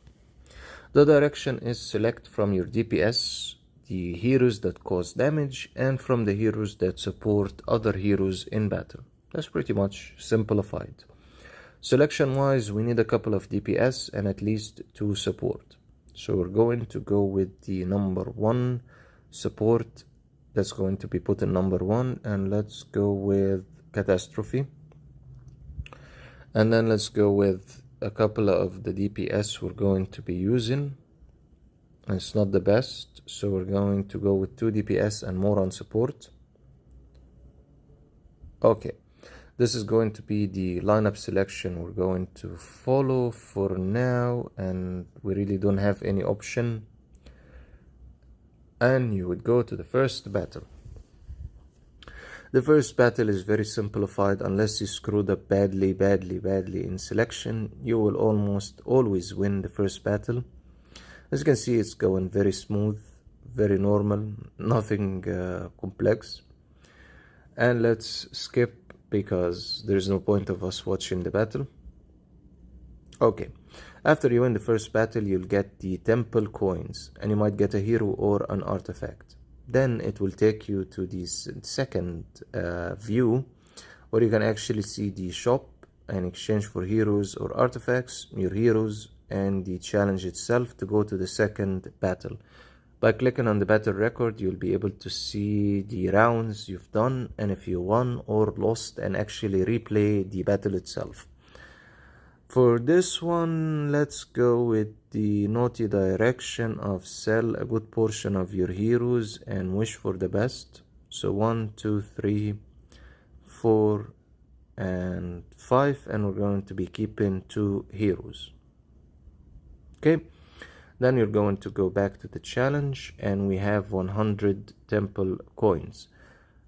The direction is select from your DPS, the heroes that cause damage, and from the heroes that support other heroes in battle. That's pretty much simplified. Selection wise, we need a couple of DPS and at least 2 support. So we're going to go with the number 1 support. That's going to be put in number 1, and let's go with Catastrophe. And then let's go with a couple of the DPS we're going to be using. It's not the best, so we're going to go with 2 DPS and more on support. Okay, this is going to be the lineup selection we're going to follow for now, and we really don't have any option. And you would go to the first battle. The first battle is very simplified. Unless you screwed up badly in selection, you will almost always win the first battle. As you can see, it's going very smooth, very normal, nothing complex. And let's skip because there's no point of us watching the battle. Okay, after you win the first battle, you'll get the temple coins, and you might get a hero or an artifact. Then it will take you to the second view, where you can actually see the shop and exchange for heroes or artifacts, your heroes, and the challenge itself to go to the second battle. By clicking on the battle record, you'll be able to see the rounds you've done, and if you won or lost, and actually replay the battle itself. For this one, let's go with the naughty direction of sell a good portion of your heroes and wish for the best. So 1, 2, 3, 4, and 5, and we're going to be keeping 2 heroes. Okay, then you're going to go back to the challenge, and we have 100 temple coins.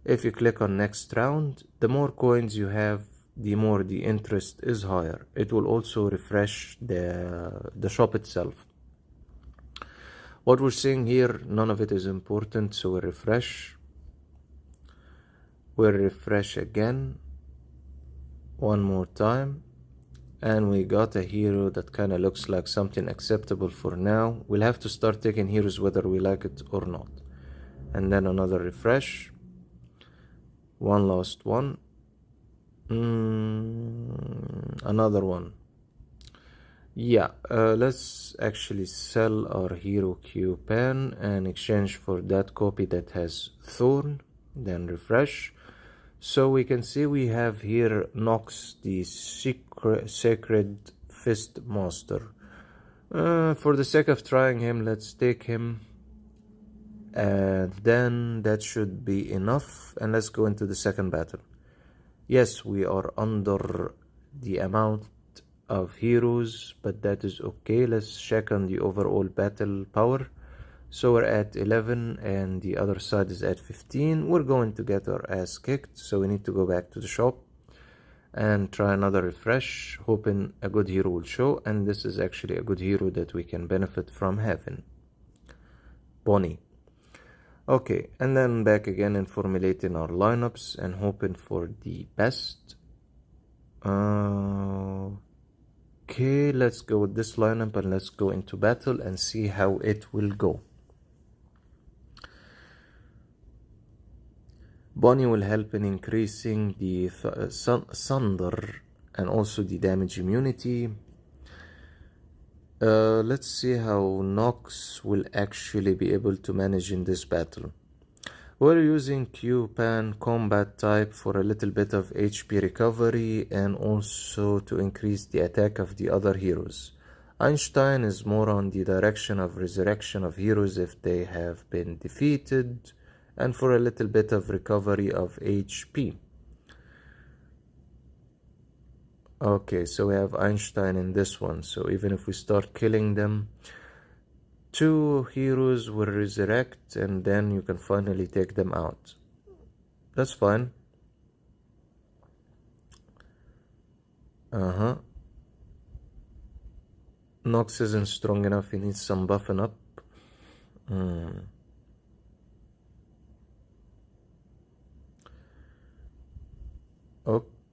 If you click on next round, the more coins you have, the more the interest is higher. It will also refresh the shop itself. What we're seeing here, none of it is important, so we'll refresh. We'll refresh again one more time, and we got a hero that kind of looks like something acceptable for now. We'll have to start taking heroes whether we like it or not. And then another refresh. One last one. Another one. Yeah, let's actually sell our hero Q pen and exchange for that copy that has Thorn. Then refresh. So we can see we have here Nox, the Sacred Fist Master. For the sake of trying him, let's take him. And then that should be enough. And let's go into the second battle. Yes, we are under the amount of heroes, but that is okay. Let's check on the overall battle power. So we're at 11 and the other side is at 15. We're going to get our ass kicked, so we need to go back to the shop and try another refresh, hoping a good hero will show. And this is actually a good hero that we can benefit from having. Bonnie. Okay, and then back again and formulating our lineups and hoping for the best. Okay, let's go with this lineup and let's go into battle and see how it will go. Bonnie will help in increasing the thunder and also the damage immunity. Let's see how Nox will actually be able to manage in this battle. We're using Q-Pan combat type for a little bit of HP recovery and also to increase the attack of the other heroes. Einstein is more on the direction of resurrection of heroes if they have been defeated, and for a little bit of recovery of HP. Okay, so we have Einstein in this one, so even if we start killing them, 2 heroes will resurrect and then you can finally take them out. That's fine. Nox isn't strong enough, he needs some buffing up.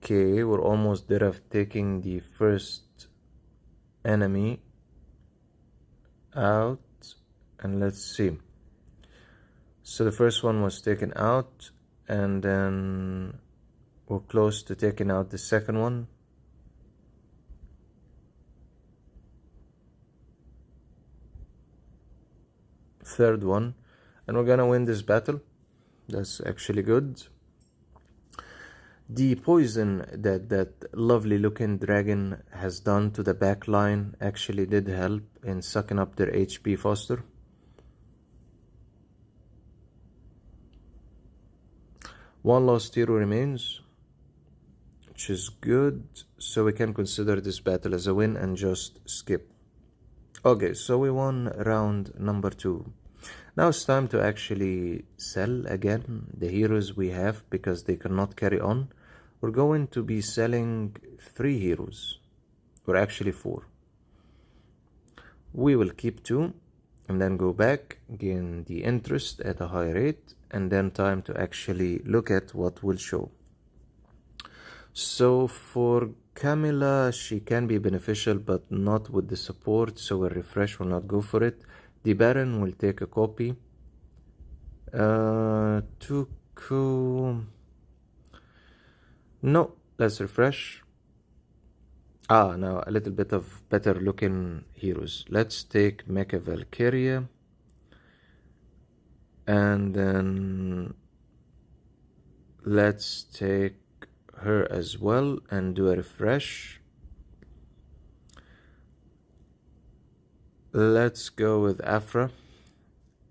Okay, we're almost there of taking the first enemy out, and let's see. So the first one was taken out, and then we're close to taking out the second one. Third one, and we're gonna win this battle. That's actually good. The poison that lovely looking dragon has done to the back line actually did help in sucking up their HP faster. One lost hero remains, which is good, so we can consider this battle as a win and just skip. Okay, so we won round number 2. Now it's time to actually sell again the heroes we have because they cannot carry on. We're going to be selling 3 heroes, or actually 4. We will keep 2 and then go back, gain the interest at a high rate, and then time to actually look at what will show. So for Camilla, she can be beneficial but not with the support, so we'll refresh, will not go for it. The Baron will take a copy. Toku, no, let's refresh. Now a little bit of better looking heroes. Let's take Mecha Valkyria, and then let's take her as well and do a refresh. Let's go with Afra.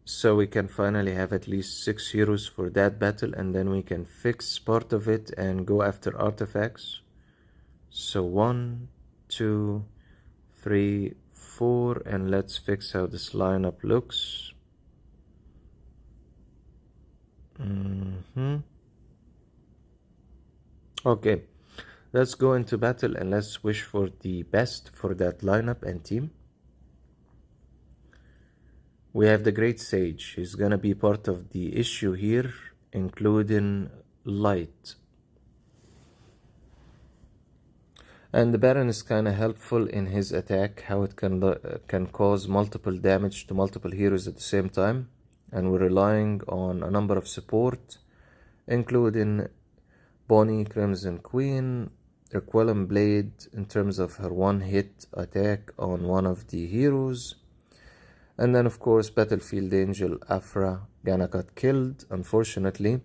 So we can finally have at least 6 heroes for that battle, and then we can fix part of it and go after artifacts. So 1, 2, 3, 4, and let's fix how this lineup looks. Okay, let's go into battle and let's wish for the best for that lineup and team. We have the Great Sage. He's gonna be part of the issue here, including light. And the Baron is kinda helpful in his attack, how it can cause multiple damage to multiple heroes at the same time. And we're relying on a number of support, including Bonnie, Crimson Queen, Requiem Blade in terms of her one-hit attack on one of the heroes. And then, of course, Battlefield Angel Afra Gana got killed, unfortunately.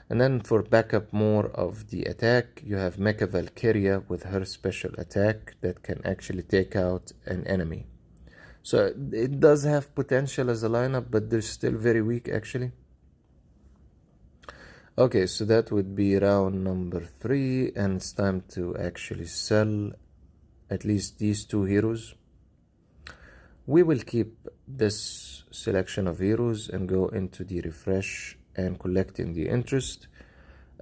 And then for backup more of the attack, you have Mecha Valkyria with her special attack that can actually take out an enemy. So it does have potential as a lineup, but they're still very weak actually. Okay, so that would be round number 3, and it's time to actually sell at least these 2 heroes. We will keep this selection of heroes and go into the refresh and collecting the interest.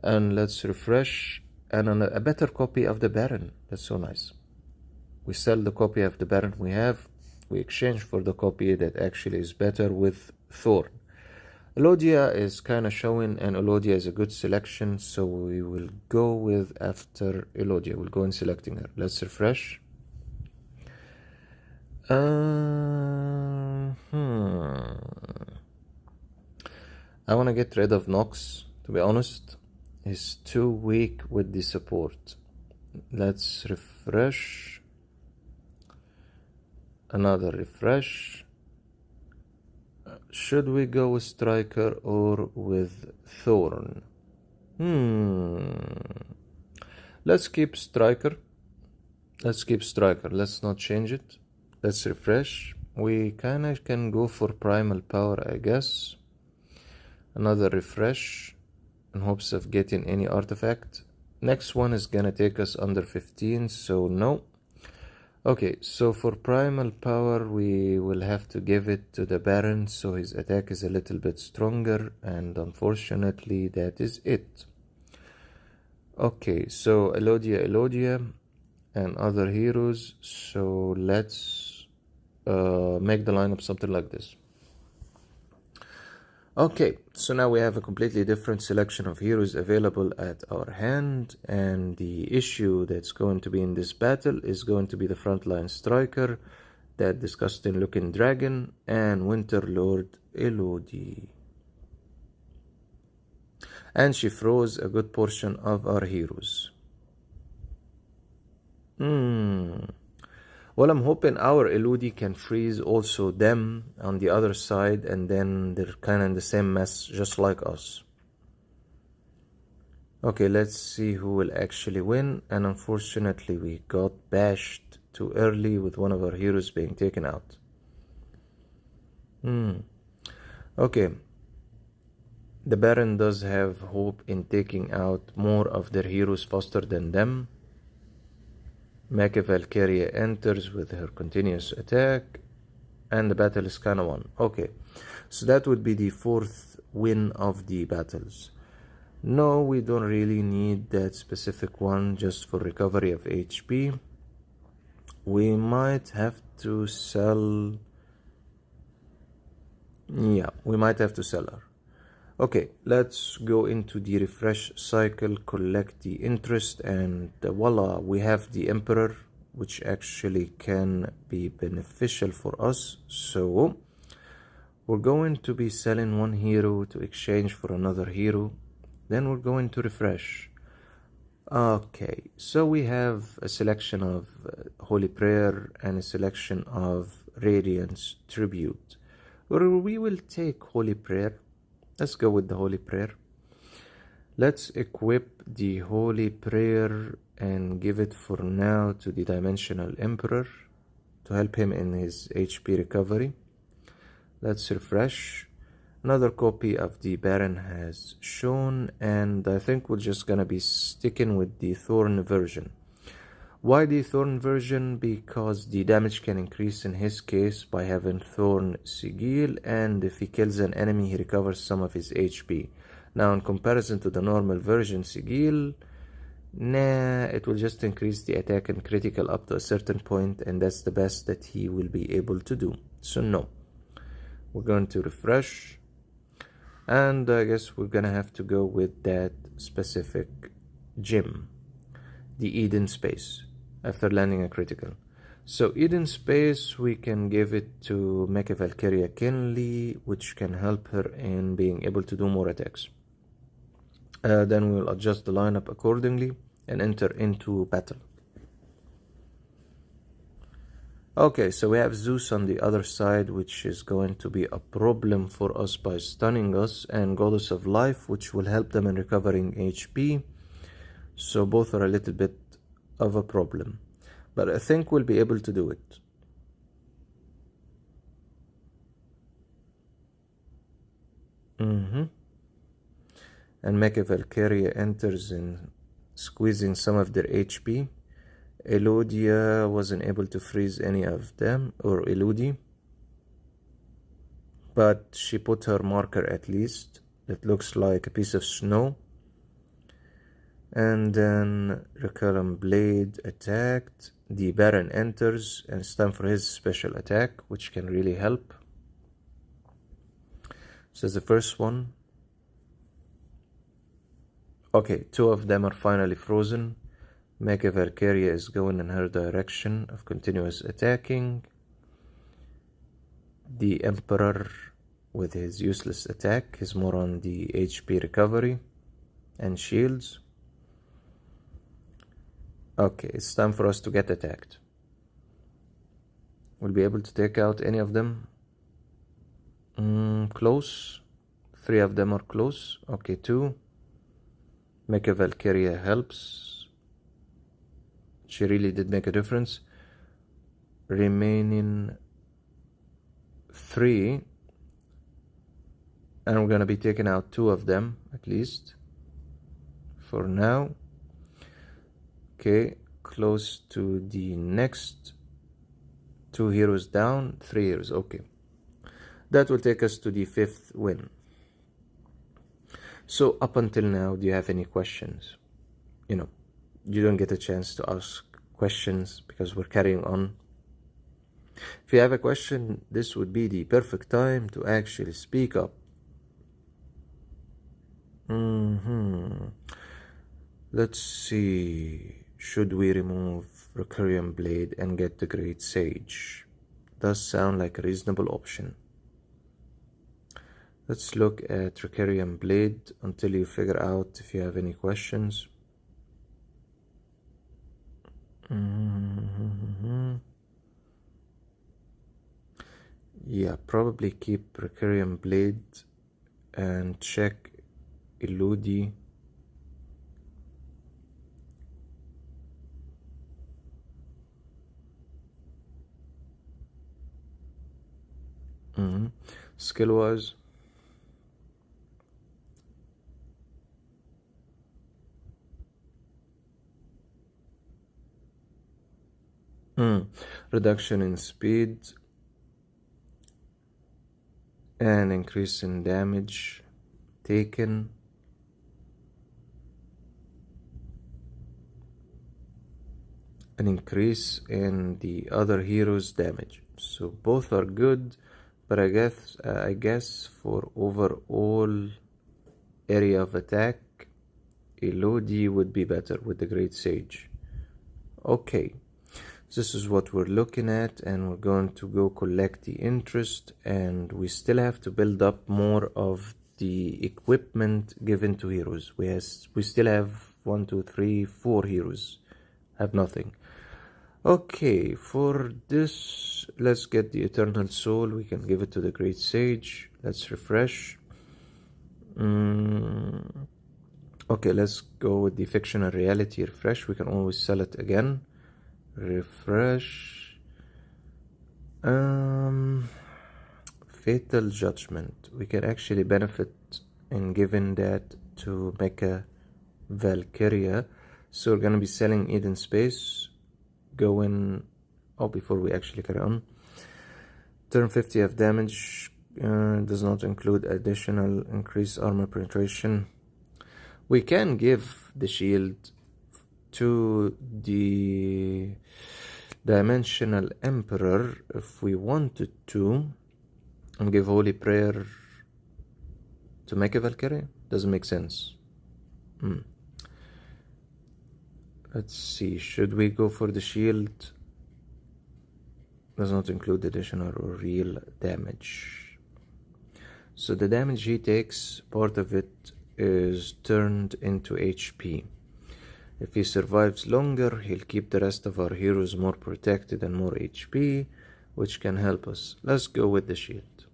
And let's refresh, and on a better copy of the Baron. That's so nice. We sell the copy of the Baron we have. We exchange for the copy that actually is better with Thorn. Elodia is kind of showing, and Elodia is a good selection, so we will go with after Elodia. We'll go in selecting her. Let's refresh. I want to get rid of Nox, to be honest. He's too weak with the support. Let's refresh. Another refresh. Should we go with Striker or with Thorn? Let's keep Striker. Let's not change it. Let's refresh. We kinda can go for Primal Power, I guess. Another refresh in hopes of getting any artifact. Next one is gonna take us under 15, so no. Okay, so for Primal Power we will have to give it to the Baron, so his attack is a little bit stronger, and unfortunately that is it. Okay, so Elodia and other heroes, so let's make the lineup something like this. Okay, so now we have a completely different selection of heroes available at our hand, and the issue that's going to be in this battle is going to be the frontline striker, that disgusting looking dragon, and Winter Lord Elodie. And she froze a good portion of our heroes. Well, I'm hoping our Elodie can freeze also them on the other side, and then they're kind of in the same mess just like us. Okay, let's see who will actually win, and unfortunately we got bashed too early with one of our heroes being taken out. Okay, the Baron does have hope in taking out more of their heroes faster than them. Mecha Valkyria enters with her continuous attack, and the battle is kinda won. Okay, so that would be the 4th win of the battles. No, we don't really need that specific one just for recovery of HP. We might have to sell... yeah, we might have to sell her. Okay, let's go into the refresh cycle, collect the interest, and voila, we have the Emperor, which actually can be beneficial for us. So we're going to be selling one hero to exchange for another hero, then we're going to refresh. Okay, so we have a selection of Holy Prayer and a selection of Radiance Tribute. We will take Holy Prayer. Let's go with the Holy Prayer. Let's equip the Holy Prayer and give it for now to the Dimensional Emperor to help him in his HP recovery. Let's refresh. Another copy of the Baron has shown, and I think we're just gonna be sticking with the Thorn version. Why the Thorn version? Because the damage can increase in his case by having Thorn Sigil, and if he kills an enemy he recovers some of his HP. Now in comparison to the normal version Sigil, it will just increase the attack and critical up to a certain point, and that's the best that he will be able to do. So no. We're going to refresh, and I guess we're gonna have to go with that specific gem, the Eden Space, after landing a critical. So Eden Space, we can give it to Mecha Valkyria Kinley, which can help her in being able to do more attacks. Then we'll adjust the lineup accordingly and enter into battle. Okay, so we have Zeus on the other side, which is going to be a problem for us by stunning us, and Goddess of Life, which will help them in recovering HP. So both are a little bit of a problem, but I think we'll be able to do it. And Mecha Valkyria enters in squeezing some of their HP. Eludia wasn't able to freeze any of them, or Eludie, but she put her marker at least. It looks like a piece of snow. And then Recurrent Blade attacked. The Baron enters, and it's time for his special attack, which can really help. So the first one. Okay, two of them are finally frozen. Mecha Valkyria is going in her direction of continuous attacking. The Emperor with his useless attack is more on the HP recovery and shields. Okay, it's time for us to get attacked. We'll be able to take out any of them. Close. 3 of them are close. Okay, 2. Mecha Valkyria helps. She really did make a difference. Remaining 3. And we're gonna be taking out 2 of them at least for now. Okay, close to the next 2 heroes down, 3 heroes. Okay, that will take us to the 5th win. So up until now, do you have any questions? You don't get a chance to ask questions because we're carrying on. If you have a question, this would be the perfect time to actually speak up. Let's see. Should we remove Recurrent Blade and get the Great Sage? Does sound like a reasonable option. Let's look at Recurrent Blade until you figure out if you have any questions. Yeah, probably keep Recurrent Blade and check Eludie. Skill wise, reduction in speed and increase in damage taken. An increase in the other hero's damage. So both are good, but I guess for overall area of attack, Elodie would be better with the Great Sage. Okay, this is what we're looking at, and we're going to go collect the interest, and we still have to build up more of the equipment given to heroes. We still have 1, 2, 3, 4 heroes have nothing. Okay, for this, let's get the Eternal Soul. We can give it to the Great Sage. Let's refresh. Okay, let's go with the Fictional Reality refresh. We can always sell it again. Refresh. Fatal Judgment. We can actually benefit in giving that to Mecha Valkyria. So we're gonna be selling Eden Space. Going. Oh, before we actually carry on. Turn 50 of damage. Does not include additional increased armor penetration. We can give the shield to the Dimensional Emperor if we wanted to, and give Holy Prayer to Mecha Valkyrie. Doesn't make sense. Let's see, should we go for the shield? Does not include additional or real damage. So the damage he takes, part of it is turned into HP. If he survives longer, he'll keep the rest of our heroes more protected and more HP, which can help us. Let's go with the shield.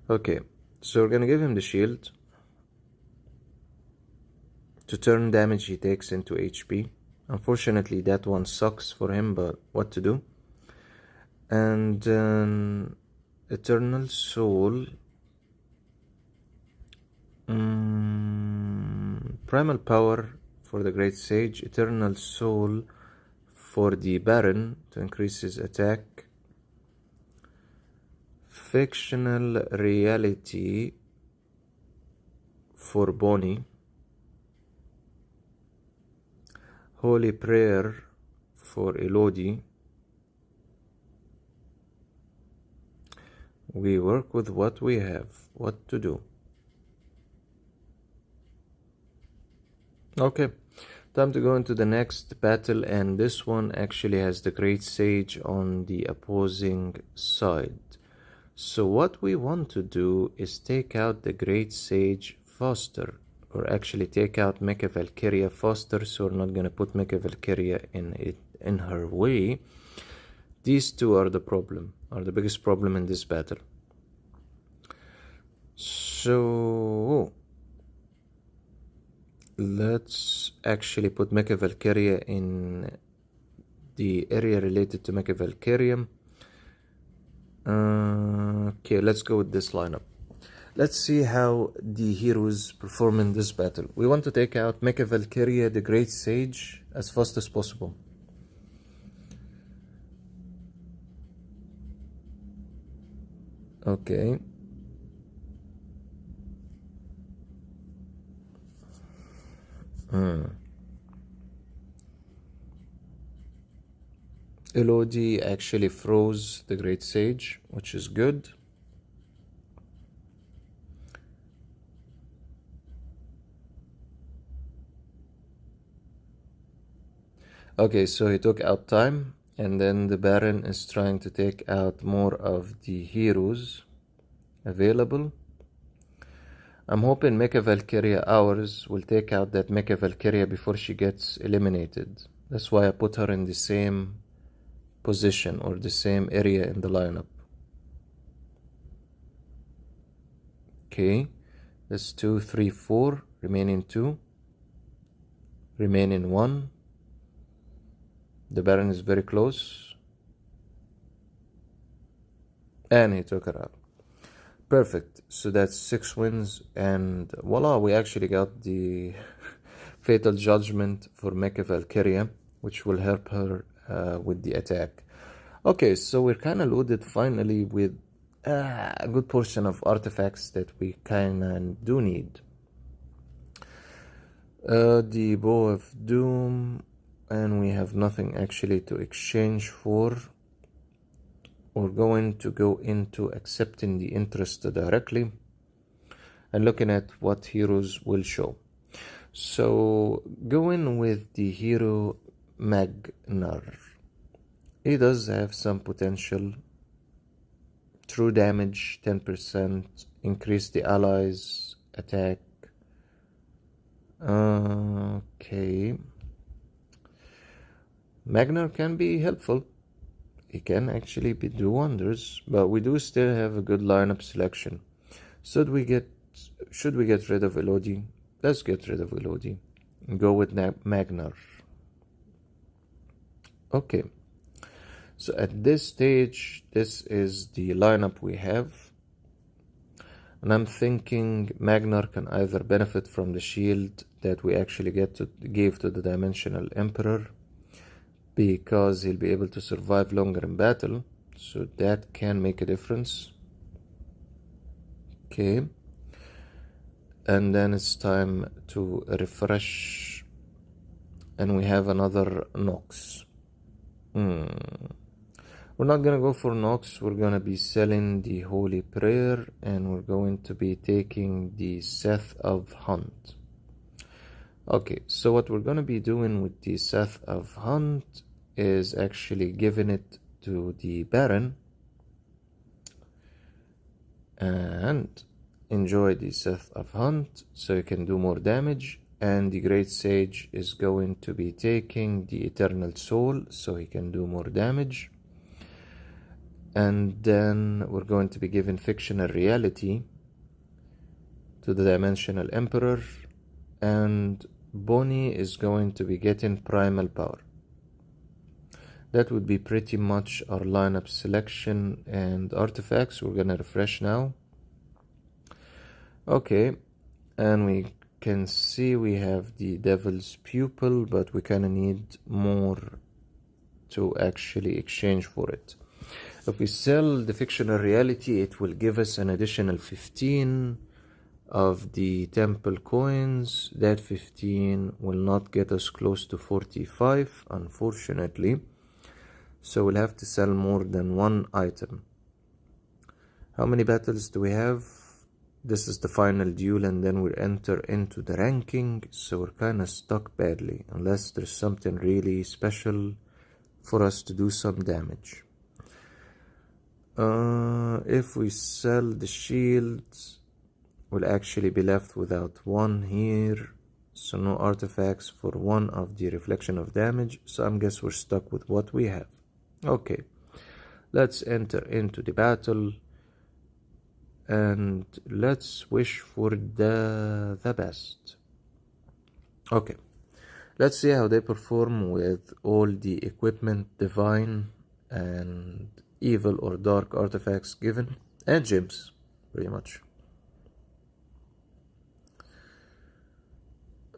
Okay, so we're gonna give him the shield to turn damage he takes into HP. Unfortunately, that one sucks for him, but what to do? And Eternal Soul. Primal Power for the Great Sage. Eternal Soul for the Baron to increase his attack. Fictional Reality for Bonnie. Holy Prayer for Elodie. We work with what we have. What to do? Okay, time to go into the next battle, and this one actually has the Great Sage on the opposing side. So what we want to do is take out the Great Sage faster, or actually take out Mecha Valkyria faster, so we're not going to put Mecha Valkyria in her way. These two are the biggest problem in this battle. So let's actually put Mecha Valkyria in the area related to Mecha Valkyria. Okay, let's go with this lineup. Let's see how the heroes perform in this battle. We want to take out Mecha Valkyria, the Great Sage, as fast as possible. Okay. Elodie actually froze the Great Sage, which is good. Okay, so he took out time, and then the Baron is trying to take out more of the heroes available. I'm hoping Mecha Valkyria ours will take out that Mecha Valkyria before she gets eliminated. That's why I put her in the same position or the same area in the lineup. Okay, that's 2, 3, 4, remaining 2, remaining 1. The Baron is very close, and he took her out. Perfect. So that's 6 wins, and voila, we actually got the Fatal Judgment for Mecha Valkyria, which will help her with the attack. Okay, so we're kind of loaded finally with a good portion of artifacts that we kind of do need. The Bow of Doom, and we have nothing actually to exchange for. We're going to go into accepting the interest directly and looking at what heroes will show. So going with the hero Magnar. He does have some potential. True damage 10%, increase the allies' attack. Okay. Magnar can be helpful. He can actually do wonders, but we do still have a good lineup selection. Should we get rid of Elodie? Let's get rid of Elodie and go with Magnar. Okay, So at this stage, this is the lineup we have. And I'm thinking Magnar can either benefit from the shield that we actually gave to the Dimensional Emperor, because he'll be able to survive longer in battle, so that can make a difference. Okay, and then it's time to refresh, and we have another Nox. We're not gonna go for Nox, we're gonna be selling the Holy Prayer, and we're going to be taking the Seth of Hunt. Okay, so what we're gonna be doing with the Seth of Hunt is actually giving it to the Baron and enjoy the Seth of Hunt so you can do more damage, and the Great Sage is going to be taking the Eternal Soul so he can do more damage. And then we're going to be giving Fictional Reality to the Dimensional Emperor, and Bonnie is going to be getting Primal Power. That would be pretty much our lineup selection and artifacts. We're gonna refresh now. Okay, and we can see we have the Devil's Pupil, but we kinda need more to actually exchange for it. If we sell the Fictional Reality, it will give us an additional 15 of the temple coins. That 15 will not get us close to 45, unfortunately. So we'll have to sell more than one item. How many battles do we have? This is the final duel, and then we'll enter into the ranking. So we're kind of stuck badly, unless there's something really special for us to do some damage. If we sell the shields, we'll actually be left without one here, so no artifacts for one of the reflection of damage, so I guess we're stuck with what we have. Okay, let's enter into the battle and let's wish for the best. Okay, let's see how they perform with all the equipment, divine and evil or dark artifacts given, and gems, pretty much.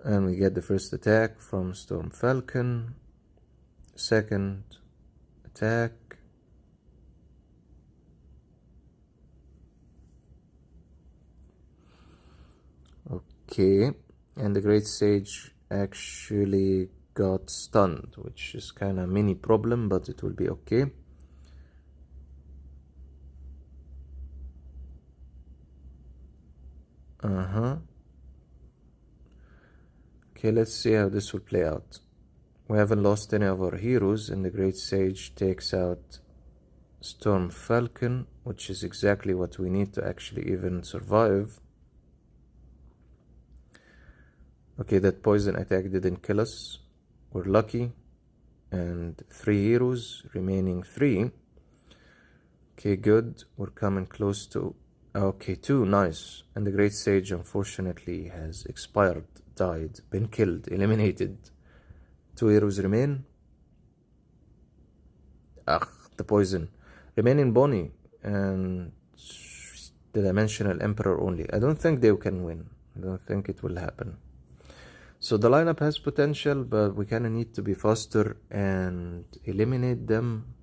And we get the first attack from Storm Falcon, second attack, okay, and the Great Sage actually got stunned, which is kind of a mini problem, but it will be okay. Okay, let's see how this will play out. We haven't lost any of our heroes, and the Great Sage takes out Storm Falcon, which is exactly what we need to actually even survive. Okay, that poison attack didn't kill us. We're lucky. And 3 heroes, remaining 3. Okay, good. We're coming close to... Okay, 2, nice. And the Great Sage, unfortunately, has expired, died, been killed, eliminated. 2 heroes remain. The poison. Remaining Bonnie and the Dimensional Emperor only. I don't think they can win. I don't think it will happen. So the lineup has potential, but we kind of need to be faster and eliminate them.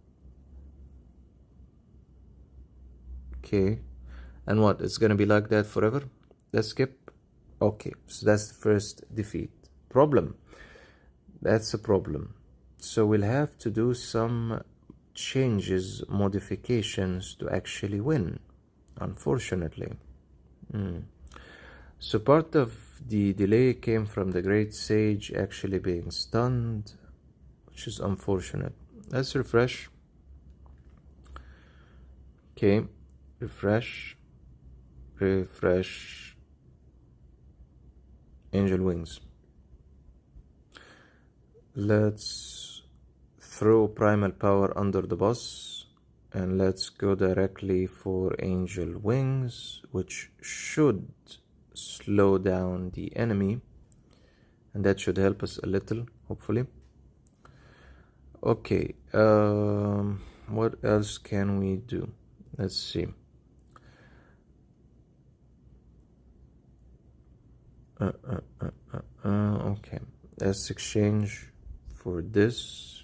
Okay. And what? It's gonna be like that forever? Let's skip. Okay, so that's the first defeat. Problem. That's a problem. So we'll have to do some changes, modifications to actually win, unfortunately. So part of the delay came from the Great Sage actually being stunned, which is unfortunate. Let's refresh. Okay, refresh. Angel Wings. Let's throw Primal Power under the boss, and let's go directly for Angel Wings, which should slow down the enemy, and that should help us a little, hopefully. Okay, what else can we do? Let's see. Okay, let's exchange for this.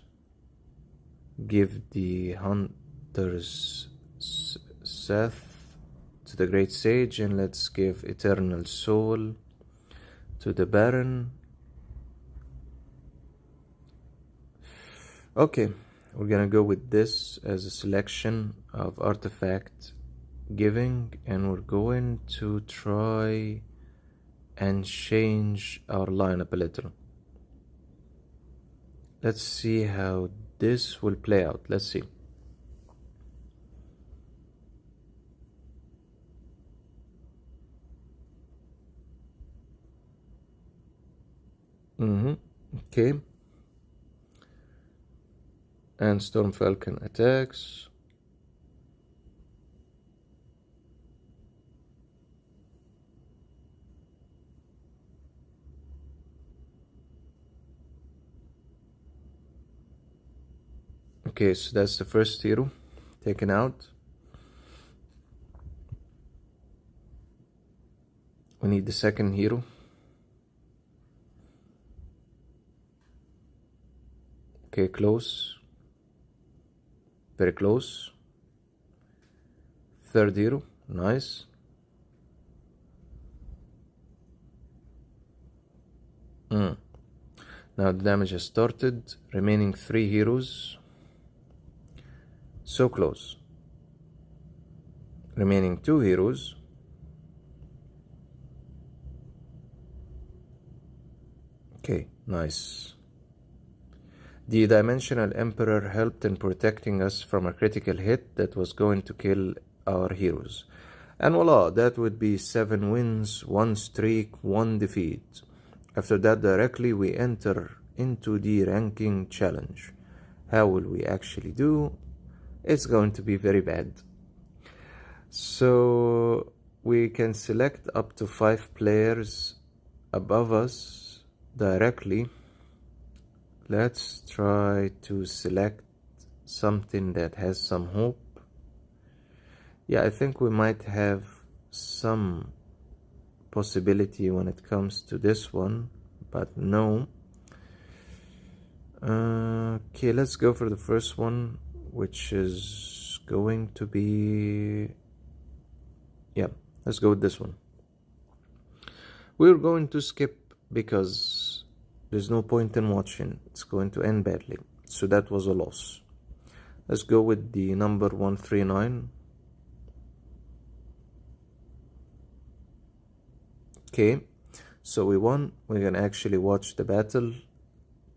Give the hunter's Seth to the great sage, and let's give eternal soul to the baron. Okay, we're gonna go with this as a selection of artifact giving, and we're going to try and change our lineup a little. Let's see how this will play out. Let's see. Okay. And Storm Falcon attacks. Okay, so that's the first hero taken out. We need the second hero. Okay, close. Very close. Third hero, nice. Now the damage has started. Remaining 3 heroes. So close. Remaining 2 heroes. Okay, nice. The Dimensional Emperor helped in protecting us from a critical hit that was going to kill our heroes. And voila, that would be 7 wins, 1 streak, 1 defeat. After that, directly we enter into the ranking challenge. How will we actually do? It's going to be very bad. So we can select up to 5 players above us directly. Let's try to select something that has some hope. Yeah, I think we might have some possibility when it comes to this one, but no. Okay, let's go for the first one, which is going to be... yeah, let's go with this one. We're going to skip because there's no point in watching. It's going to end badly. So that was a loss. Let's go with the number 139. Okay, so we won. We're gonna actually watch the battle.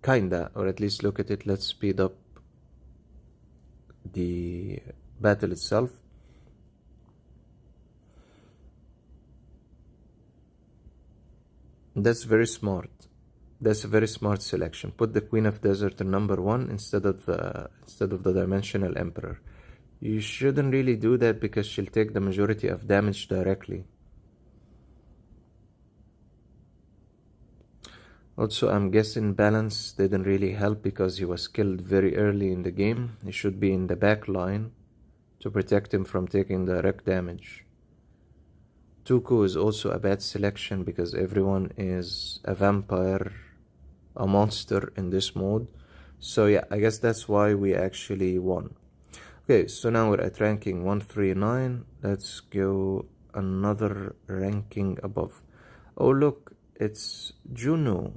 Kinda, or at least look at it. Let's speed up the battle itself. That's very smart. That's a very smart selection. Put the Queen of Desert in number 1 instead of the Dimensional Emperor. You shouldn't really do that because she'll take the majority of damage directly. Also, I'm guessing balance didn't really help because he was killed very early in the game. He should be in the back line to protect him from taking direct damage. Toku is also a bad selection because everyone is a vampire, a monster in this mode. So yeah, I guess that's why we actually won. Okay, so now we're at ranking 139. Let's go another ranking above. Oh look, it's Juno.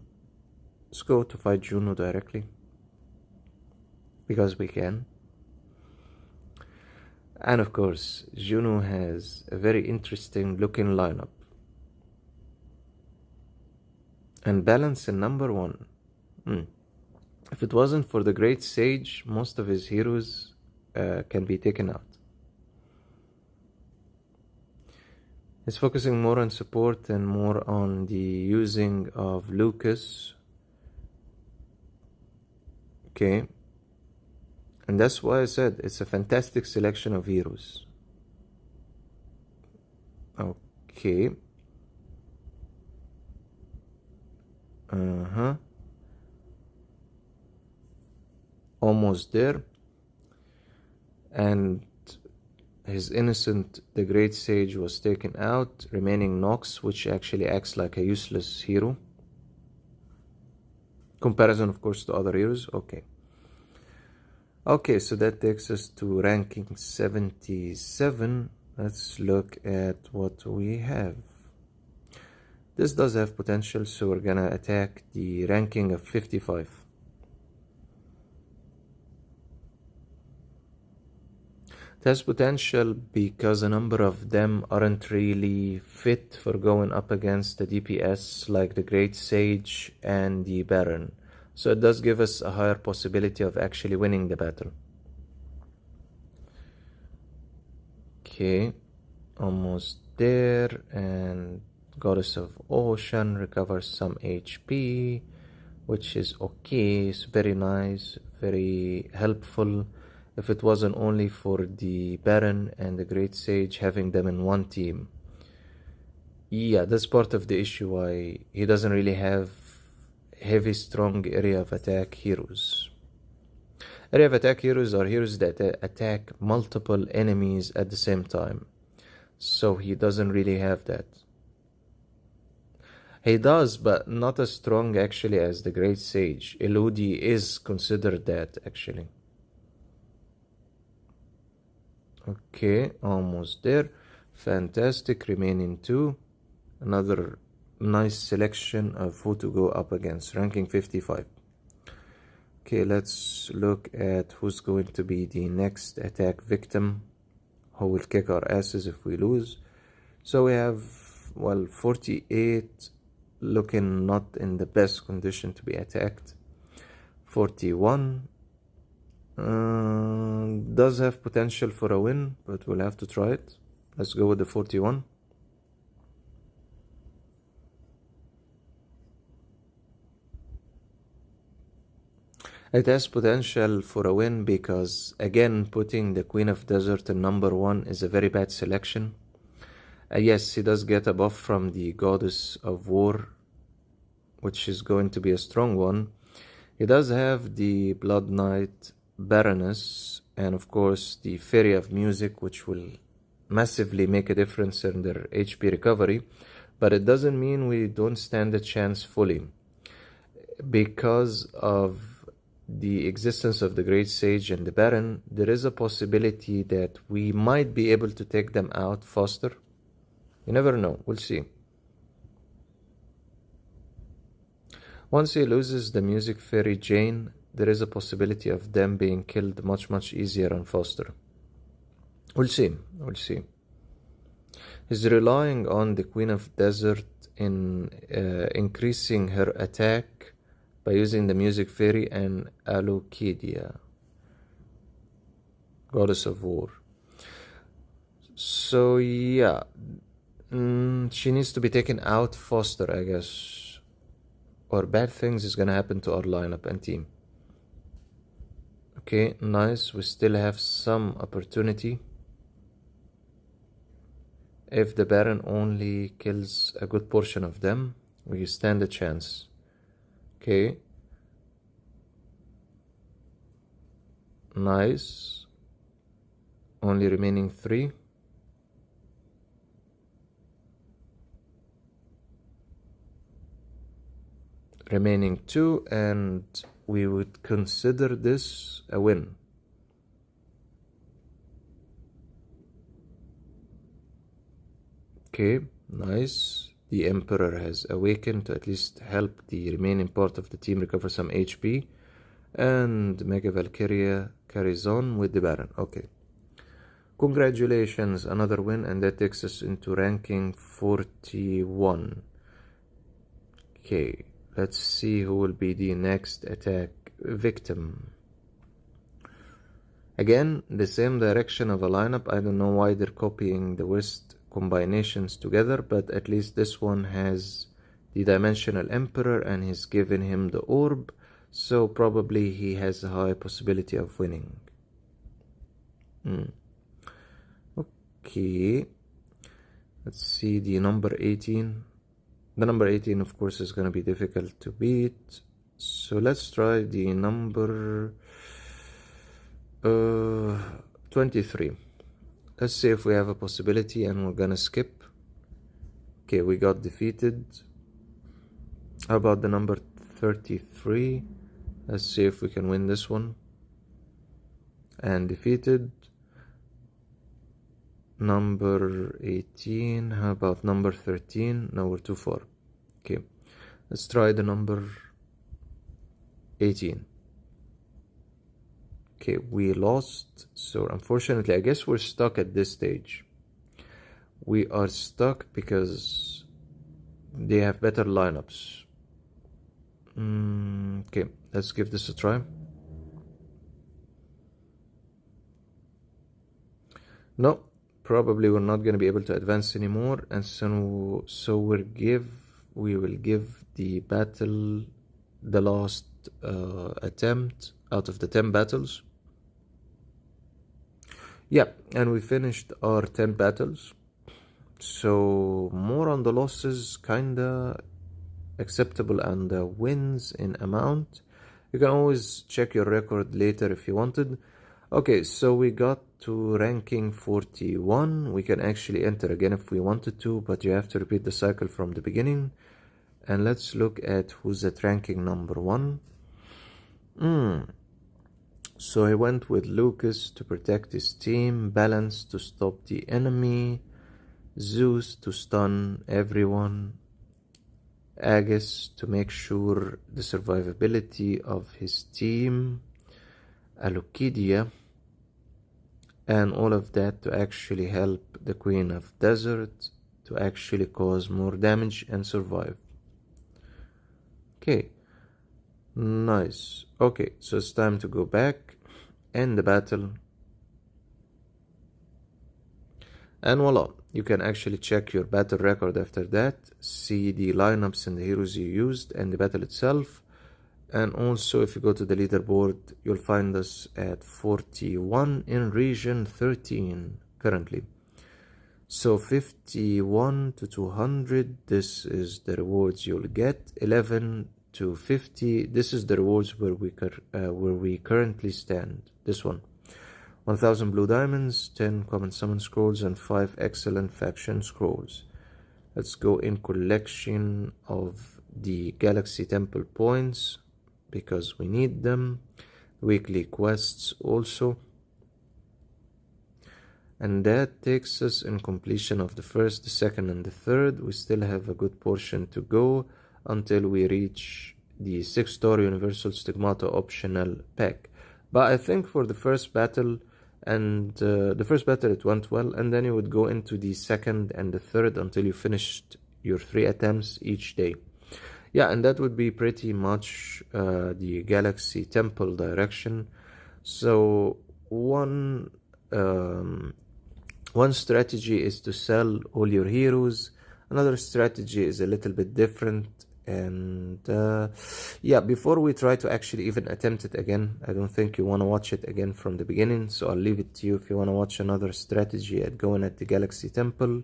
Let's go to fight Juno directly, because we can. And of course, Juno has a very interesting looking lineup. And balance in number 1. If it wasn't for the Great Sage, most of his heroes can be taken out. He's focusing more on support and more on the using of Lucas. Okay. And that's why I said it's a fantastic selection of heroes. Okay. Almost there. and his innocent, the great sage, was taken out, remaining Nox, which actually acts like a useless hero. Comparison, of course, to other heroes. Okay, so that takes us to ranking 77. Let's look at what we have. This does have potential, so we're gonna attack the ranking of 55. It has potential because a number of them aren't really fit for going up against the DPS, like the Great Sage and the Baron. So it does give us a higher possibility of actually winning the battle. Okay, almost there, and Goddess of Ocean recovers some HP, which is okay. It's very nice, very helpful. If it wasn't only for the Baron and the Great Sage having them in one team. Yeah, that's part of the issue why he doesn't really have heavy, strong area of attack heroes. Area of attack heroes are heroes that attack multiple enemies at the same time. So he doesn't really have that. He does, but not as strong actually as the Great Sage. Elodie is considered that actually. Okay, almost there. Fantastic, remaining 2. Another nice selection of who to go up against, ranking 55. Okay, let's look at who's going to be the next attack victim, who will kick our asses if we lose. So we have, well, 48 looking not in the best condition to be attacked. 41 does have potential for a win, but we'll have to try it. Let's go with the 41. It has potential for a win because, again, putting the Queen of Desert in number 1 is a very bad selection. Yes, he does get a buff from the Goddess of War, which is going to be a strong one. He does have the Blood Knight Baroness, and of course the Fairy of Music, which will massively make a difference in their HP recovery, but it doesn't mean we don't stand a chance fully. Because of the existence of the Great Sage and the Baron, there is a possibility that we might be able to take them out faster. You never know, we'll see. Once he loses the Music Fairy Jane, there is a possibility of them being killed much easier and faster. We'll see. He's relying on the Queen of Desert in increasing her attack by using the Music Fairy and Alucidia, Goddess of War. So yeah, she needs to be taken out faster, I guess, or bad things is gonna happen to our lineup and team. Okay, nice. We still have some opportunity. If the Baron only kills a good portion of them, we stand a chance. Okay. Nice. Only remaining 3. Remaining 2, and we would consider this a win. Okay, nice. The Emperor has awakened to at least help the remaining part of the team recover some HP. And Mega Valkyria carries on with the Baron. Okay. Congratulations, another win, and that takes us into ranking 41. Okay, let's see who will be the next attack victim. Again, the same direction of a lineup. I don't know why they're copying the worst combinations together, but at least this one has the Dimensional Emperor and he's given him the orb, so probably he has a high possibility of winning. Okay, let's see the number 18. The number 18, of course, is going to be difficult to beat, so let's try the number 23. Let's see if we have a possibility and we're gonna skip. Okay, we got defeated. How about the number 33? Let's see if we can win this one. And defeated. Number 18. How about number 13? No, we're too far. Okay, let's try the number 18. Okay, we lost. So unfortunately, I guess we're stuck at this stage. We are stuck because they have better lineups. Okay, let's give this a try. No, probably we're not going to be able to advance anymore, and so we will give the battle the last attempt out of the 10 battles. Yeah, and we finished our 10 battles. So more on the losses, kinda acceptable, and the wins in amount. You can always check your record later if you wanted. Okay, so we got to ranking 41. We can actually enter again if we wanted to, but you have to repeat the cycle from the beginning. And let's look at who's at ranking number 1. So I went with Lucas to protect his team, Balance to stop the enemy, Zeus to stun everyone, Agus to make sure the survivability of his team, Alukidia, and all of that to actually help the Queen of Desert to actually cause more damage and survive. Okay, nice. Okay, so it's time to go back, end the battle, and voila, you can actually check your battle record after that, see the lineups and the heroes you used and the battle itself. And also if you go to the leaderboard, you'll find us at 41 in region 13 currently. So 51 to 200, this is the rewards you'll get. 11 to 50, this is the rewards where we currently stand. This one. 1000 blue diamonds, 10 common summon scrolls, and 5 excellent faction scrolls. Let's go in collection of the Galaxy Temple points because we need them. Weekly quests also. And that takes us in completion of the first, the second, and the third. We still have a good portion to go until we reach the 6-star Universal Stigmata optional pack. But I think for the first battle, it went well, and then you would go into the second and the third until you finished your 3 attempts each day. Yeah, and that would be pretty much the Galaxy Temple direction. So one strategy is to sell all your heroes. Another strategy is a little bit different. And yeah, before we try to actually even attempt it again, I don't think you want to watch it again from the beginning, so I'll leave it to you if you want to watch another strategy at going at the Galaxy Temple.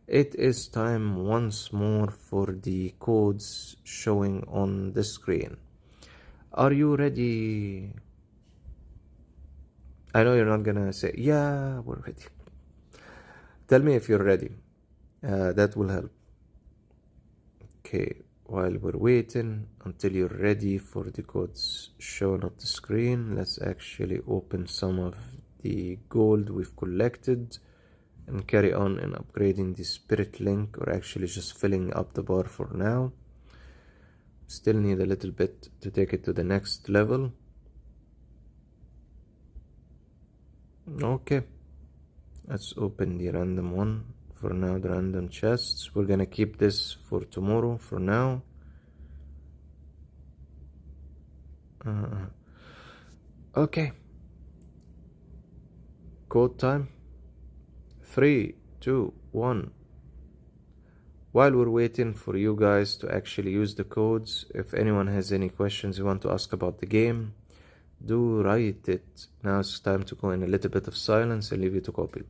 It is time once more for the codes showing on the screen. Are you ready? I know you're not gonna say, yeah, we're ready. Tell me if you're ready. That will help. Okay, while we're waiting until you're ready for the codes shown on the screen, let's actually open some of the gold we've collected and carry on in upgrading the spirit link, or actually just filling up the bar for now. Still need a little bit to take it to the next level. Okay, let's open the random one for now, the random chests. We're gonna keep this for tomorrow for now. Okay, code time. 3, 2, 1. While we're waiting for you guys to actually use the codes, if anyone has any questions you want to ask about the game, do write it. Now it's time to go in a little bit of silence and leave you to copy.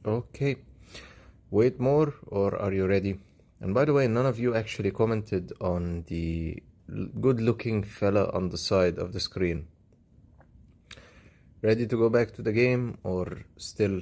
Okay, wait more or are you ready? And by the way, none of you actually commented on the good-looking fella on the side of the screen. Ready to go back to the game or still?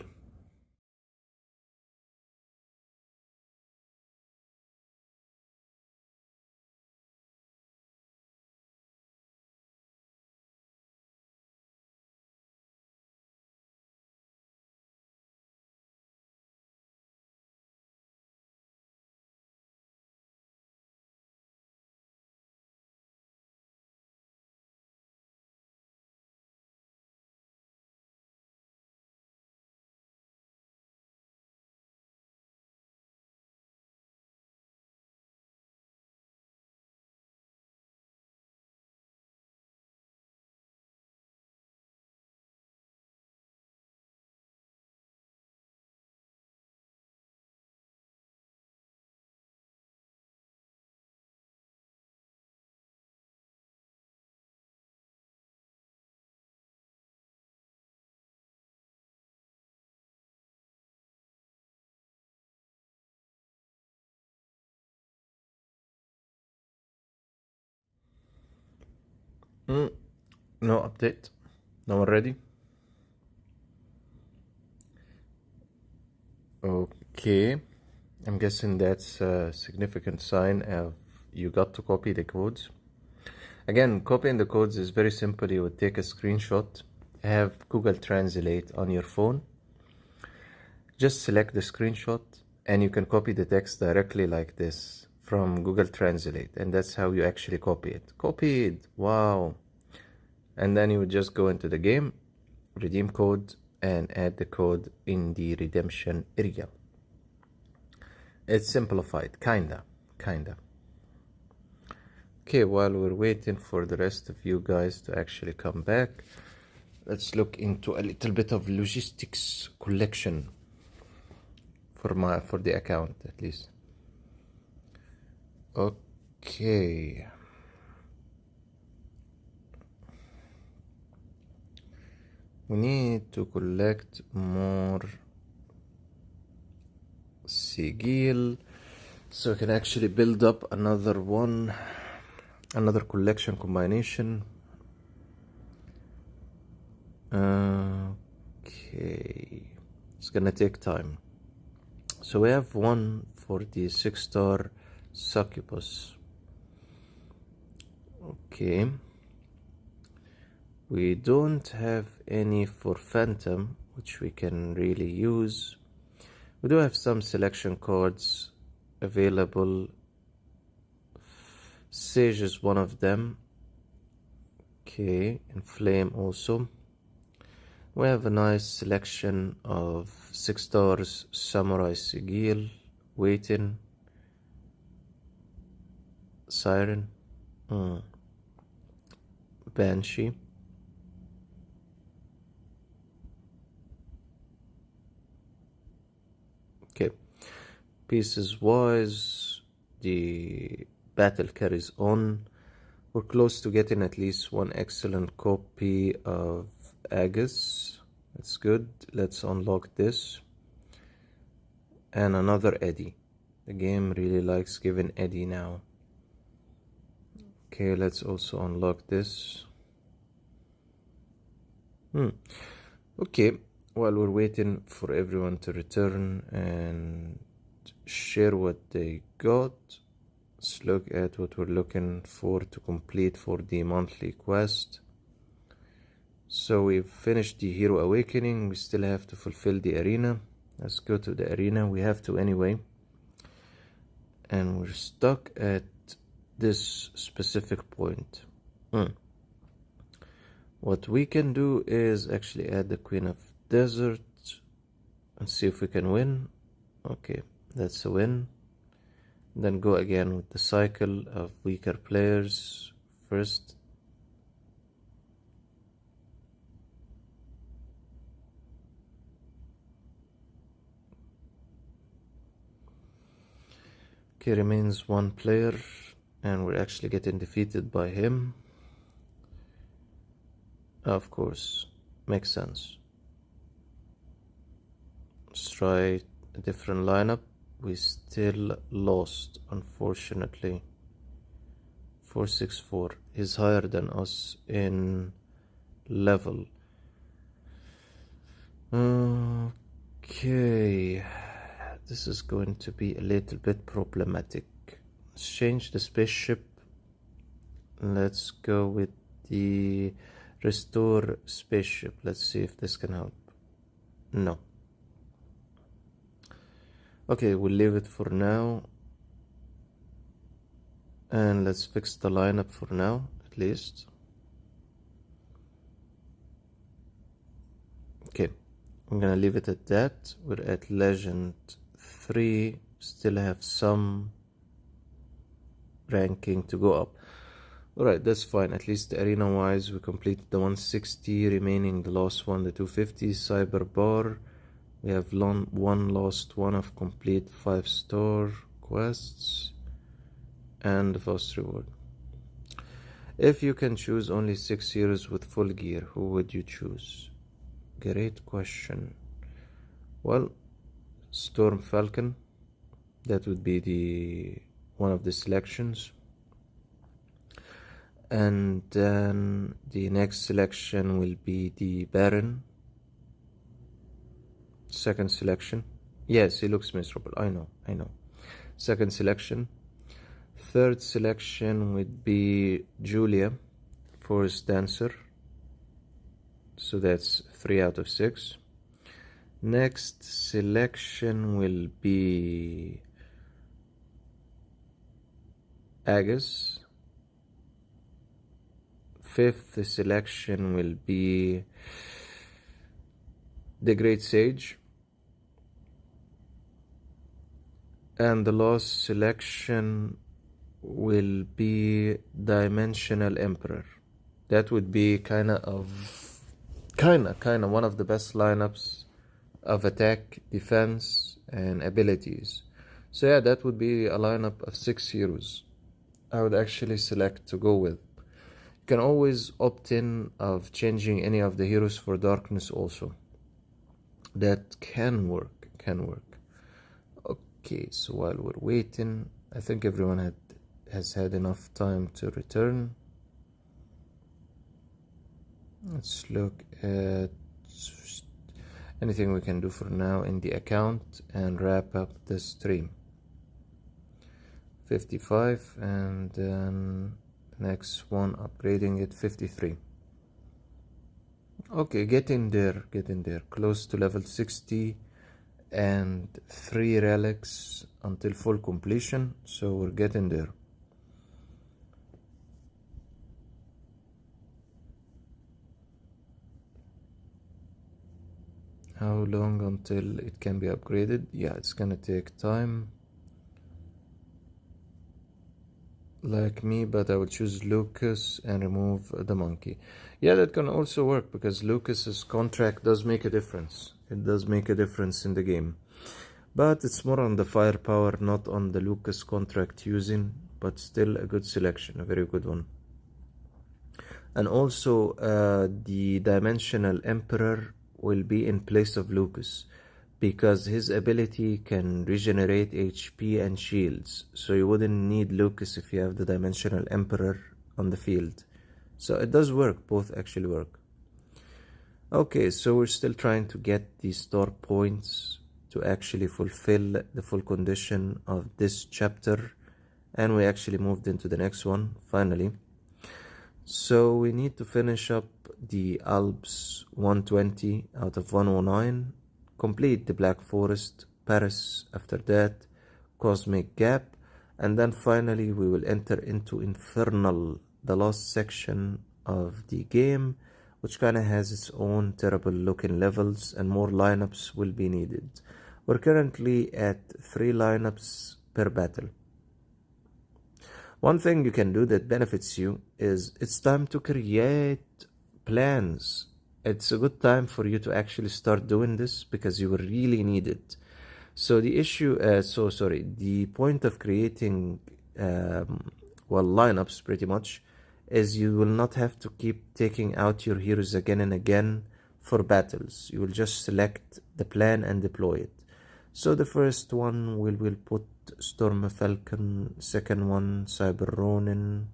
No update. No one ready? Okay. I'm guessing that's a significant sign of you got to copy the codes. Again, copying the codes is very simple. You would take a screenshot, have Google Translate on your phone, just select the screenshot, and you can copy the text directly like this from Google Translate, and that's how you actually copy it. Copied! Wow! And then you would just go into the game, redeem code, and add the code in the redemption area. It's simplified, kinda. Okay, while we're waiting for the rest of you guys to actually come back, let's look into a little bit of logistics collection for the account at least. Okay. We need to collect more sigil so we can actually build up another collection combination. Okay, it's gonna take time. So we have one for the 6-star succubus. Okay, we don't have any for phantom, which we can really use. We do have some selection cards available. Sage is one of them. Okay, and flame also. We have a nice selection of 6 stars samurai sigil, waiting, siren, banshee. Okay, pieces wise, the battle carries on. We're close to getting at least one excellent copy of Agus. That's good. Let's unlock this. And another Eddie. The game really likes giving Eddie now. Okay, let's also unlock this. Okay, while we're waiting for everyone to return and share what they got, let's look at what we're looking for to complete for the monthly quest. So we've finished the Hero Awakening. We still have to fulfill the arena. Let's go to the arena. We have to anyway. And we're stuck at this specific point. What we can do is actually add the Queen of Desert and see if we can win. Okay, that's a win. Then go again with the cycle of weaker players first. Okay, remains one player and we're actually getting defeated by him. Of course, makes sense. Let's try a different lineup. We still lost, unfortunately. 464 is higher than us in level. Okay, this is going to be a little bit problematic. Let's change the spaceship. Let's go with the restore spaceship. Let's see if this can help. No. Okay, we'll leave it for now. And let's fix the lineup for now, at least. Okay, I'm gonna leave it at that. We're at Legend 3, still have some ranking to go up. Alright, that's fine. At least arena wise, we completed the 160, remaining the last one, the 250 cyber bar. We have one lost one of complete 5-star quests and the fast reward. If you can choose only 6 heroes with full gear, who would you choose? Great question. Well, Storm Falcon, that would be the one of the selections. And then the next selection will be the Baron. Second selection. Yes, he looks miserable. I know. Second selection. Third selection would be Julia, Forest Dancer. So that's 3 out of 6. Next selection will be Agus. Fifth selection will be the Great Sage. And the last selection will be Dimensional Emperor. That would be kinda one of the best lineups of attack, defense, and abilities. So yeah, that would be a lineup of 6 heroes I would actually select to go with. You can always opt in of changing any of the heroes for darkness also. That can work. Okay, so while we're waiting, I think everyone has had enough time to return. Let's look at anything we can do for now in the account and wrap up the stream. 55, and then the next one upgrading it 53. Okay, getting there, close to level 60 and 3 relics until full completion, so we're getting there. How long until it can be upgraded? Yeah, it's gonna take time. Like me, but I will choose Lucas and remove the monkey. Yeah, that can also work because Lucas's contract does make a difference. It does make a difference in the game, but it's more on the firepower, not on the Lucas contract using, but still a good selection, a very good one. And also the Dimensional Emperor will be in place of Lucas because his ability can regenerate HP and shields, so you wouldn't need Lucas if you have the Dimensional Emperor on the field. So it does work, both actually work. Okay, so we're still trying to get the star points to actually fulfill the full condition of this chapter, and we actually moved into the next one finally. So we need to finish up the Alps 120 out of 109, complete the Black Forest, Paris after that, Cosmic Gap, and then finally we will enter into Infernal, the last section of the game, which kind of has its own terrible looking levels, and more lineups will be needed. We're currently at 3 lineups per battle. One thing you can do that benefits you is it's time to create plans. It's a good time for you to actually start doing this because you will really need it. So the issue, the point of creating lineups pretty much is you will not have to keep taking out your heroes again and again for battles. You will just select the plan and deploy it. So the first one we'll put Storm Falcon, second one Cyber Ronin,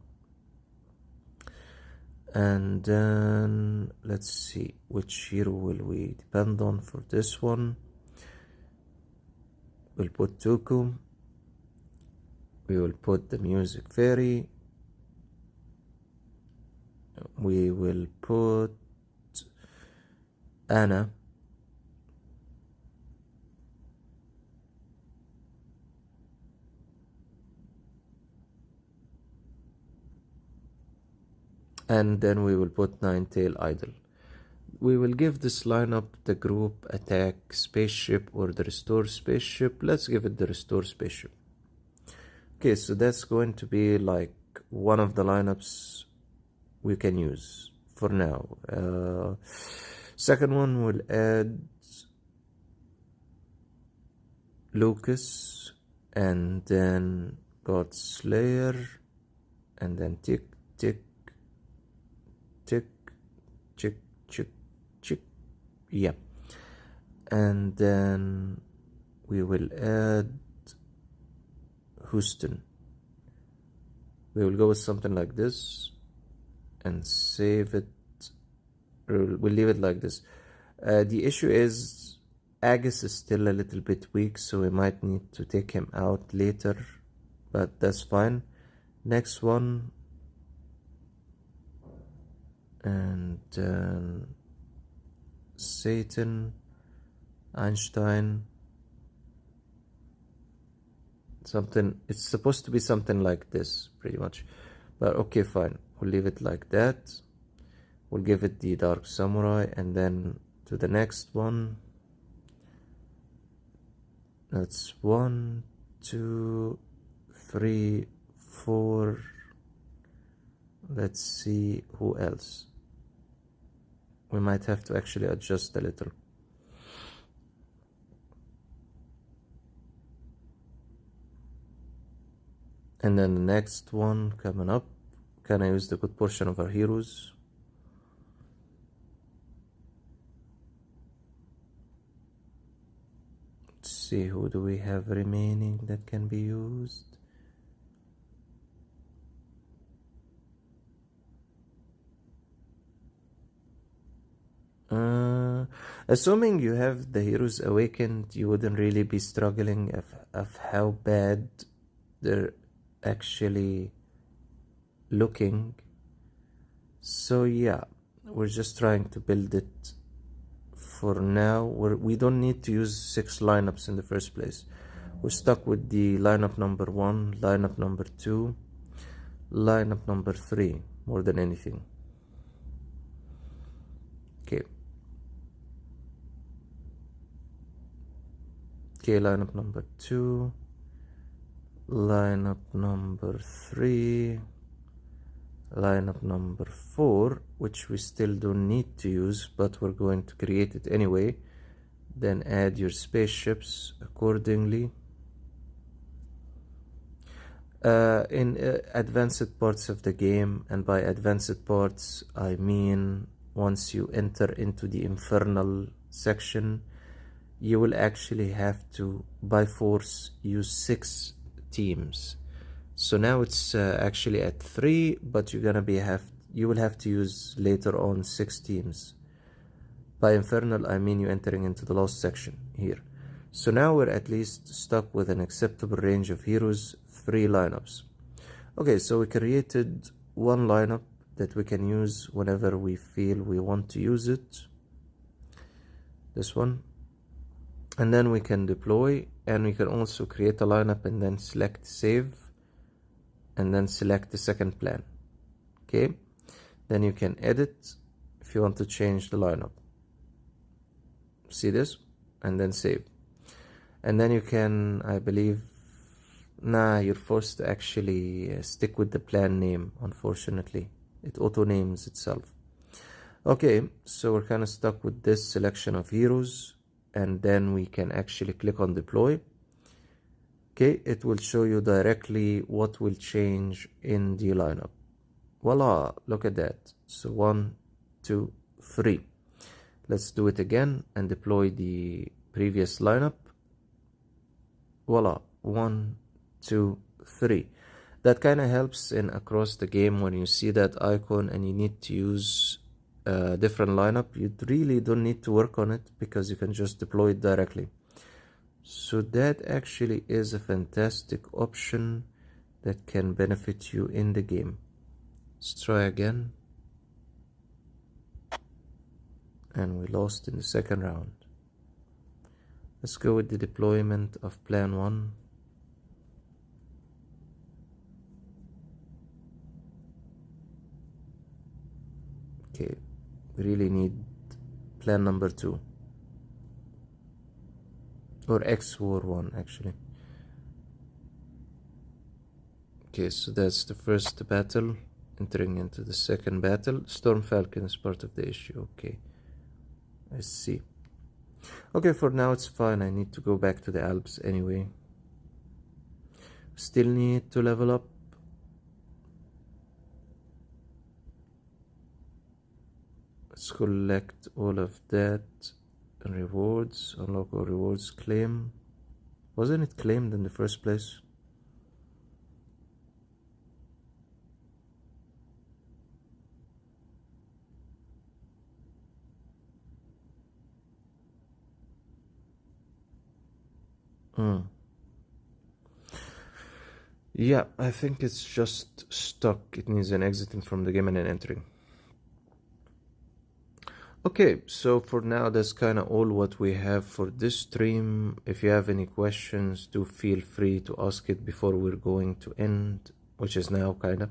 and then let's see which hero will we depend on for this one. We'll put Toku. We will put the Music Fairy. We will put Anna. And then we will put Ninetail Idol. We will give this lineup the group attack spaceship or the restore spaceship. Let's give it the restore spaceship. Okay, so that's going to be like one of the lineups we can use for now. Second one will add Lucas, and then God Slayer, and then tick, tick, tick, chick, chick, chick, yeah. And then we will add Houston. We will go with something like this and save it. We'll leave it like this. The issue is Agus is still a little bit weak, so we might need to take him out later, but that's fine. Next one, and Satan, Einstein, something. It's supposed to be something like this pretty much, but okay, fine, we'll leave it like that. We'll give it the Dark Samurai, and then to the next one. That's 1, 2, 3, 4. Let's see who else. We might have to actually adjust a little. And then the next one coming up. Can I use the good portion of our heroes? Let's see, who do we have remaining that can be used? Assuming you have the heroes awakened, you wouldn't really be struggling of how bad they're actually looking. So yeah, we're just trying to build it for now. We don't need to use 6 lineups in the first place. We're stuck with the lineup number 1, lineup number 2, lineup number 3 more than anything. Okay, lineup number 2, lineup number 3, lineup number 4, which we still don't need to use, but we're going to create it anyway. Then add your spaceships accordingly. In advanced parts of the game, and by advanced parts I mean once you enter into the infernal section, you will actually have to by force use 6 teams. So now it's actually at 3, but you will have to use later on 6 teams. By infernal I mean you entering into the last section here. So now we're at least stuck with an acceptable range of heroes, 3 lineups. Okay, so we created 1 lineup that we can use whenever we feel we want to use it. This one. And then we can deploy, and we can also create a lineup and then select save, and then select the second plan. Okay, then you can edit if you want to change the lineup. See this? And then save. And then you can, I believe, you're forced to actually stick with the plan name, unfortunately. It auto names itself. Okay, so we're kind of stuck with this selection of heroes, and then we can actually click on deploy. Okay, it will show you directly what will change in the lineup. Voila, look at that. So 1, 2, 3. Let's do it again and deploy the previous lineup. Voila, 1, 2, 3. That kind of helps in across the game when you see that icon and you need to use a different lineup. You really don't need to work on it because you can just deploy it directly. So that actually is a fantastic option that can benefit you in the game. Let's try again. And we lost in the second round. Let's go with the deployment of plan 1. Okay, we really need plan number 2. Or xwar 1 actually. Okay, so that's the first battle. Entering into the second battle. Storm Falcon is part of the issue. Okay, I see. Okay, for now it's fine. I need to go back to the Alps anyway. Still need to level up. Let's collect all of that. Rewards. Unlock all rewards. Claim. Wasn't it claimed in the first place? Yeah, I think it's just stuck. It needs an exiting from the game and an entering. Okay, so for now that's kind of all what we have for this stream. If you have any questions, do feel free to ask it before we're going to end, which is now kind of.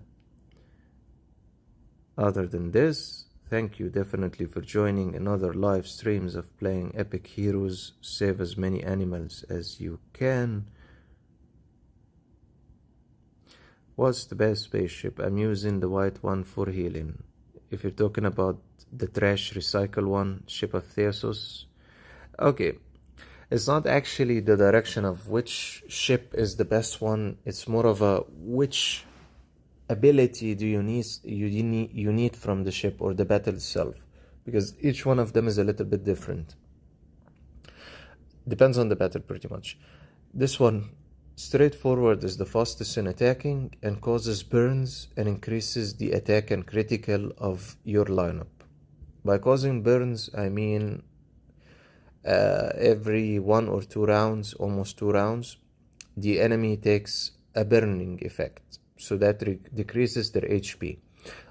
Other than this, thank you definitely for joining another live streams of playing Epic Heroes. Save as many animals as you can. What's the best spaceship? I'm using the white one for healing. If you're talking about the trash recycle one, Ship of Theosos. Okay, it's not actually the direction of which ship is the best one. It's more of a which ability do you need from the ship or the battle itself, because each one of them is a little bit different. Depends on the battle pretty much. This one, straightforward, is the fastest in attacking and causes burns and increases the attack and critical of your lineup. By causing burns, I mean every 1 or 2 rounds, almost 2 rounds, the enemy takes a burning effect, so that decreases their HP.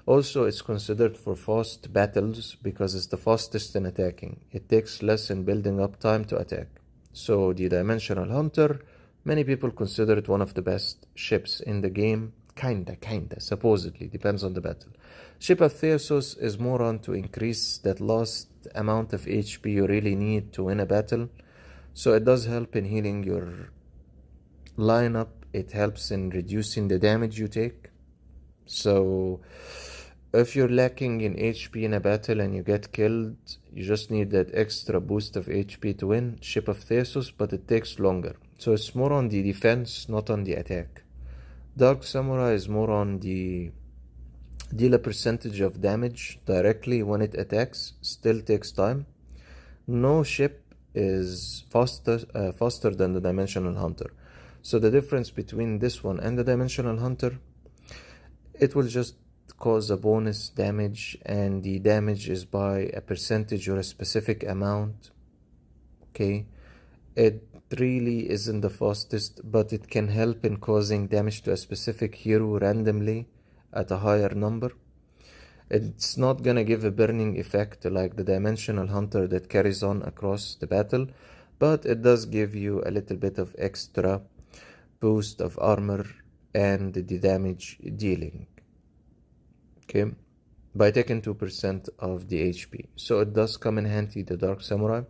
Also, it's considered for fast battles because it's the fastest in attacking. It takes less in building up time to attack. So the Dimensional Hunter, many people consider it one of the best ships in the game. Kinda, supposedly, depends on the battle. Ship of Theosos is more on to increase that last amount of HP you really need to win a battle. So it does help in healing your lineup. It helps in reducing the damage you take. So if you're lacking in HP in a battle and you get killed, you just need that extra boost of HP to win. Ship of Theosos, but it takes longer. So it's more on the defense, not on the attack. Dark Samurai is more on the deal a percentage of damage directly when it attacks. Still takes time. No ship is faster than the Dimensional Hunter. So the difference between this one and the Dimensional Hunter, it will just cause a bonus damage, and the damage is by a percentage or a specific amount. Okay, it really isn't the fastest, but it can help in causing damage to a specific hero randomly at a higher number. It's not gonna give a burning effect like the Dimensional Hunter that carries on across the battle, but it does give you a little bit of extra boost of armor and the damage dealing. Okay, by taking 2% of the HP. So it does come in handy, the Dark Samurai.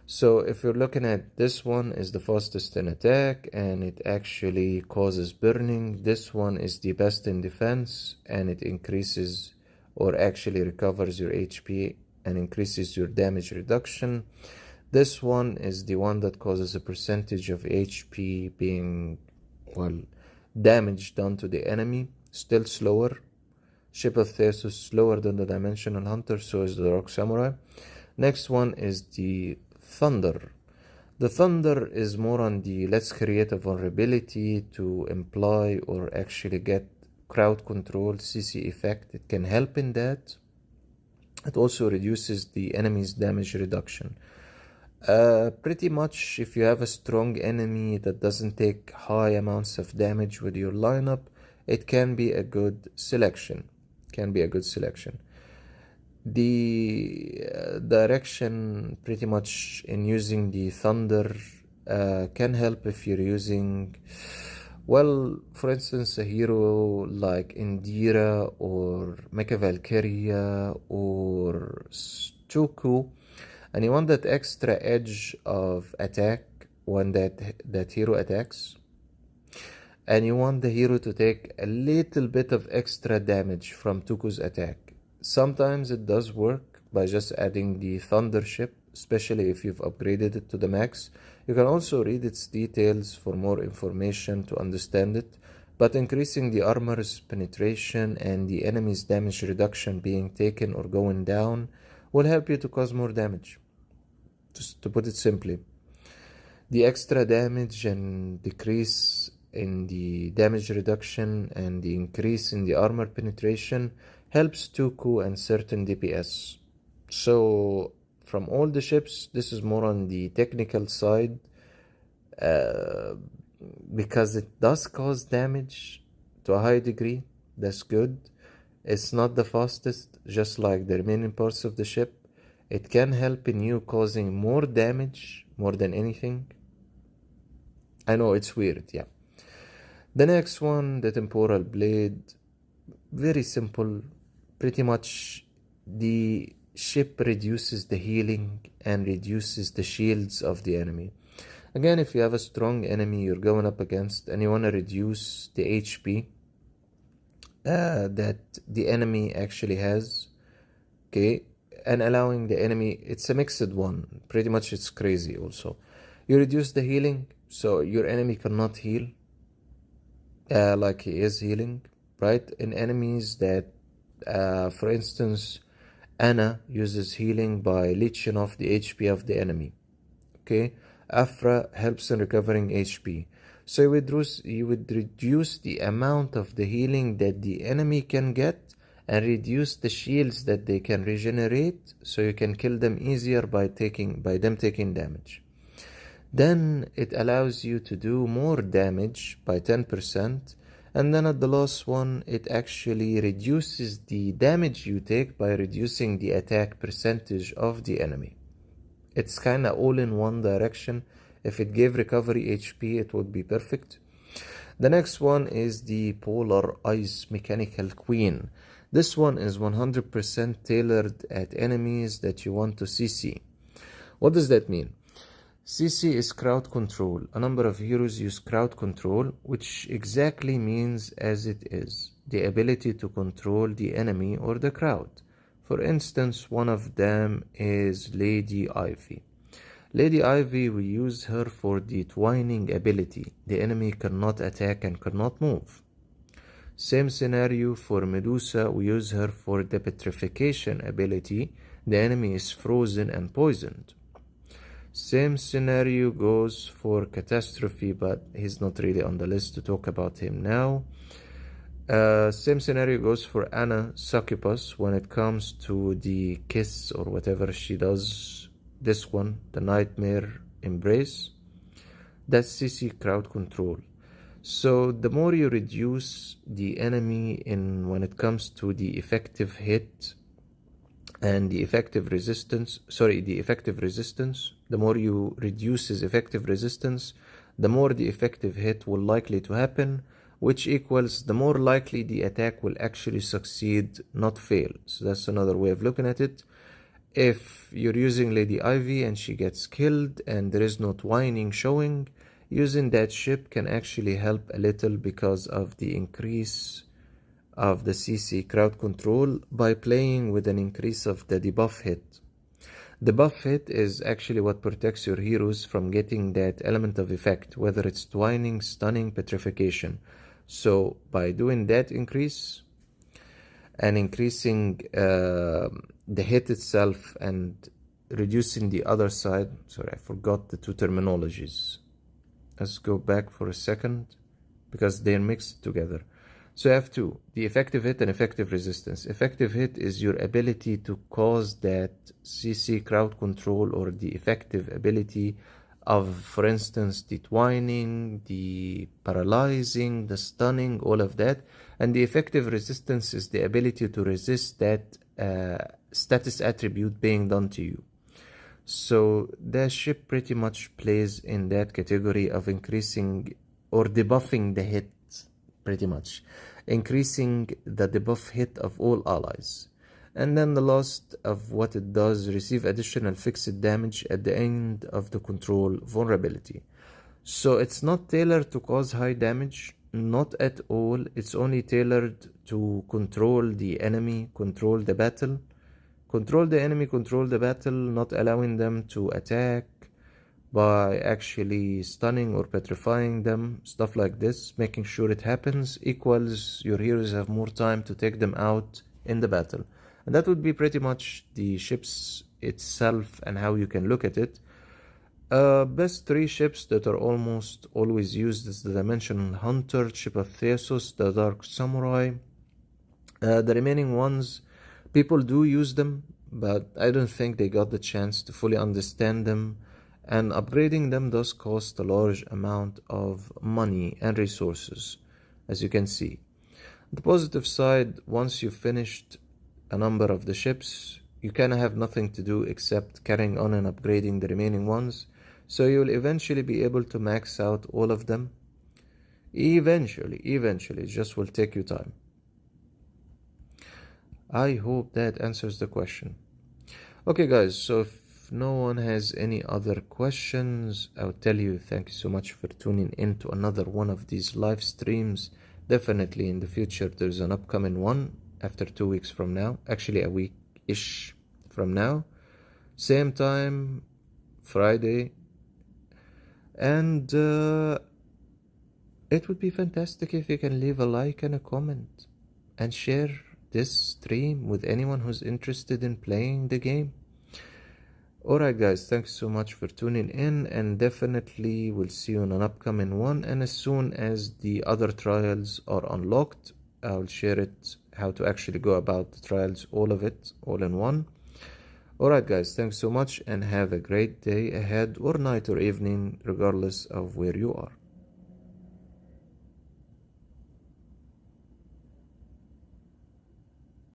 So if you're looking at this one is the fastest in attack and it actually causes burning. This one is the best in defense and it increases or actually recovers your HP and increases your damage reduction. This one is the one that causes a percentage of HP being, well, damage done to the enemy. Still slower. Ship of Theosos slower than the Dimensional Hunter, so is the Dark Samurai. Next one is the thunder. The thunder is more on the let's create a vulnerability to imply or actually get crowd control CC effect. It can help in that. It also reduces the enemy's damage reduction. Pretty much if you have a strong enemy that doesn't take high amounts of damage with your lineup, it can be a good selection. The direction pretty much in using the thunder can help if you're using, well, for instance, a hero like Indira or Mecha Valkyria or Toku, and you want that extra edge of attack when that hero attacks, and you want the hero to take a little bit of extra damage from Tuku's attack. Sometimes it does work by just adding the thunder ship, especially if you've upgraded it to the max. You can also read its details for more information to understand it, but increasing the armor's penetration and the enemy's damage reduction being taken or going down will help you to cause more damage. Just to put it simply, the extra damage and decrease in the damage reduction and the increase in the armor penetration helps Toku and certain DPS. So from all the ships, this is more on the technical side because it does cause damage to a high degree. That's good. It's not the fastest, just like the remaining parts of the ship. It can help in you causing more damage more than anything. I know it's weird, yeah. The next one, the Temporal Blade, very simple. Pretty much the ship reduces the healing and reduces the shields of the enemy. Again, if you have a strong enemy you're going up against and you want to reduce the HP that the enemy actually has, okay, and allowing the enemy, it's a mixed one, pretty much it's crazy also. You reduce the healing, so your enemy cannot heal like he is healing, right? In enemies that, for instance, Anna uses healing by leeching off the HP of the enemy, okay? Afra helps in recovering HP. So you would reduce the amount of the healing that the enemy can get and reduce the shields that they can regenerate, so you can kill them easier by them taking damage. Then it allows you to do more damage by 10%, and then at the last one it actually reduces the damage you take by reducing the attack percentage of the enemy. It's kinda all in one direction. If it gave recovery HP, it would be perfect. The next one is the Polar Ice Mechanical Queen. This one is 100% tailored at enemies that you want to CC. What does that mean? CC is crowd control. A number of heroes use crowd control, which exactly means as it is, the ability to control the enemy or the crowd. For instance, one of them is Lady Ivy. Lady Ivy, we use her for the twining ability. The enemy cannot attack and cannot move. Same scenario for Medusa, we use her for the petrification ability. The enemy is frozen and poisoned. Same scenario goes for Catastrophe, but he's not really on the list to talk about him now. Same scenario goes for Anna Succubus when it comes to the kiss or whatever she does. This one, the Nightmare Embrace, that's CC crowd control. So the more you reduce the enemy when it comes to the effective hit and the effective resistance, the more you reduce his effective resistance, the more the effective hit will likely to happen, which equals the more likely the attack will actually succeed, not fail. So that's another way of looking at it. If you're using Lady Ivy and she gets killed and there is no twining showing, using that ship can actually help a little because of the increase of the CC crowd control by playing with an increase of the debuff hit. The buff hit is actually what protects your heroes from getting that element of effect, whether it's twining, stunning, petrification. So by doing that increase and increasing the hit itself and reducing the other side. Sorry, I forgot the two terminologies. Let's go back for a second because they're mixed together. So you have two, the effective hit and effective resistance. Effective hit is your ability to cause that CC crowd control, or the effective ability of, for instance, the twining, the paralyzing, the stunning, all of that. And the effective resistance is the ability to resist that status attribute being done to you. So the ship pretty much plays in that category of increasing or debuffing the hit, pretty much. Increasing the debuff hit of all allies. And then the last of what it does, receive additional fixed damage at the end of the control vulnerability. So it's not tailored to cause high damage, not at all. It's only tailored to control the enemy, control the battle. Control the enemy, control the battle, not allowing them to attack by actually stunning or petrifying them, stuff like this. Making sure it happens equals your heroes have more time to take them out in the battle. And that would be pretty much the ships itself and how you can look at it. Best three ships that are almost always used is the Dimensional Hunter, Ship of Thesos, the Dark Samurai. The remaining ones, people do use them, but I don't think they got the chance to fully understand them, and upgrading them does cost a large amount of money and resources, as you can see. The positive side, once you've finished a number of the ships, you kind of have nothing to do except carrying on and upgrading the remaining ones, so you'll eventually be able to max out all of them. Eventually, it just will take you time. I hope that answers the question. Okay guys, so if no one has any other questions, I'll tell you thank you so much for tuning in to another one of these live streams. Definitely in the future there's an upcoming one after 2 weeks from now, actually a week-ish from now, same time, Friday. And it would be fantastic if you can leave a like and a comment and share this stream with anyone who's interested in playing the game. Alright guys, thanks so much for tuning in, and definitely we'll see you on an upcoming one. And as soon as the other trials are unlocked, I'll share it, how to actually go about the trials, all of it, all in one. Alright guys, thanks so much and have a great day ahead, or night or evening, regardless of where you are.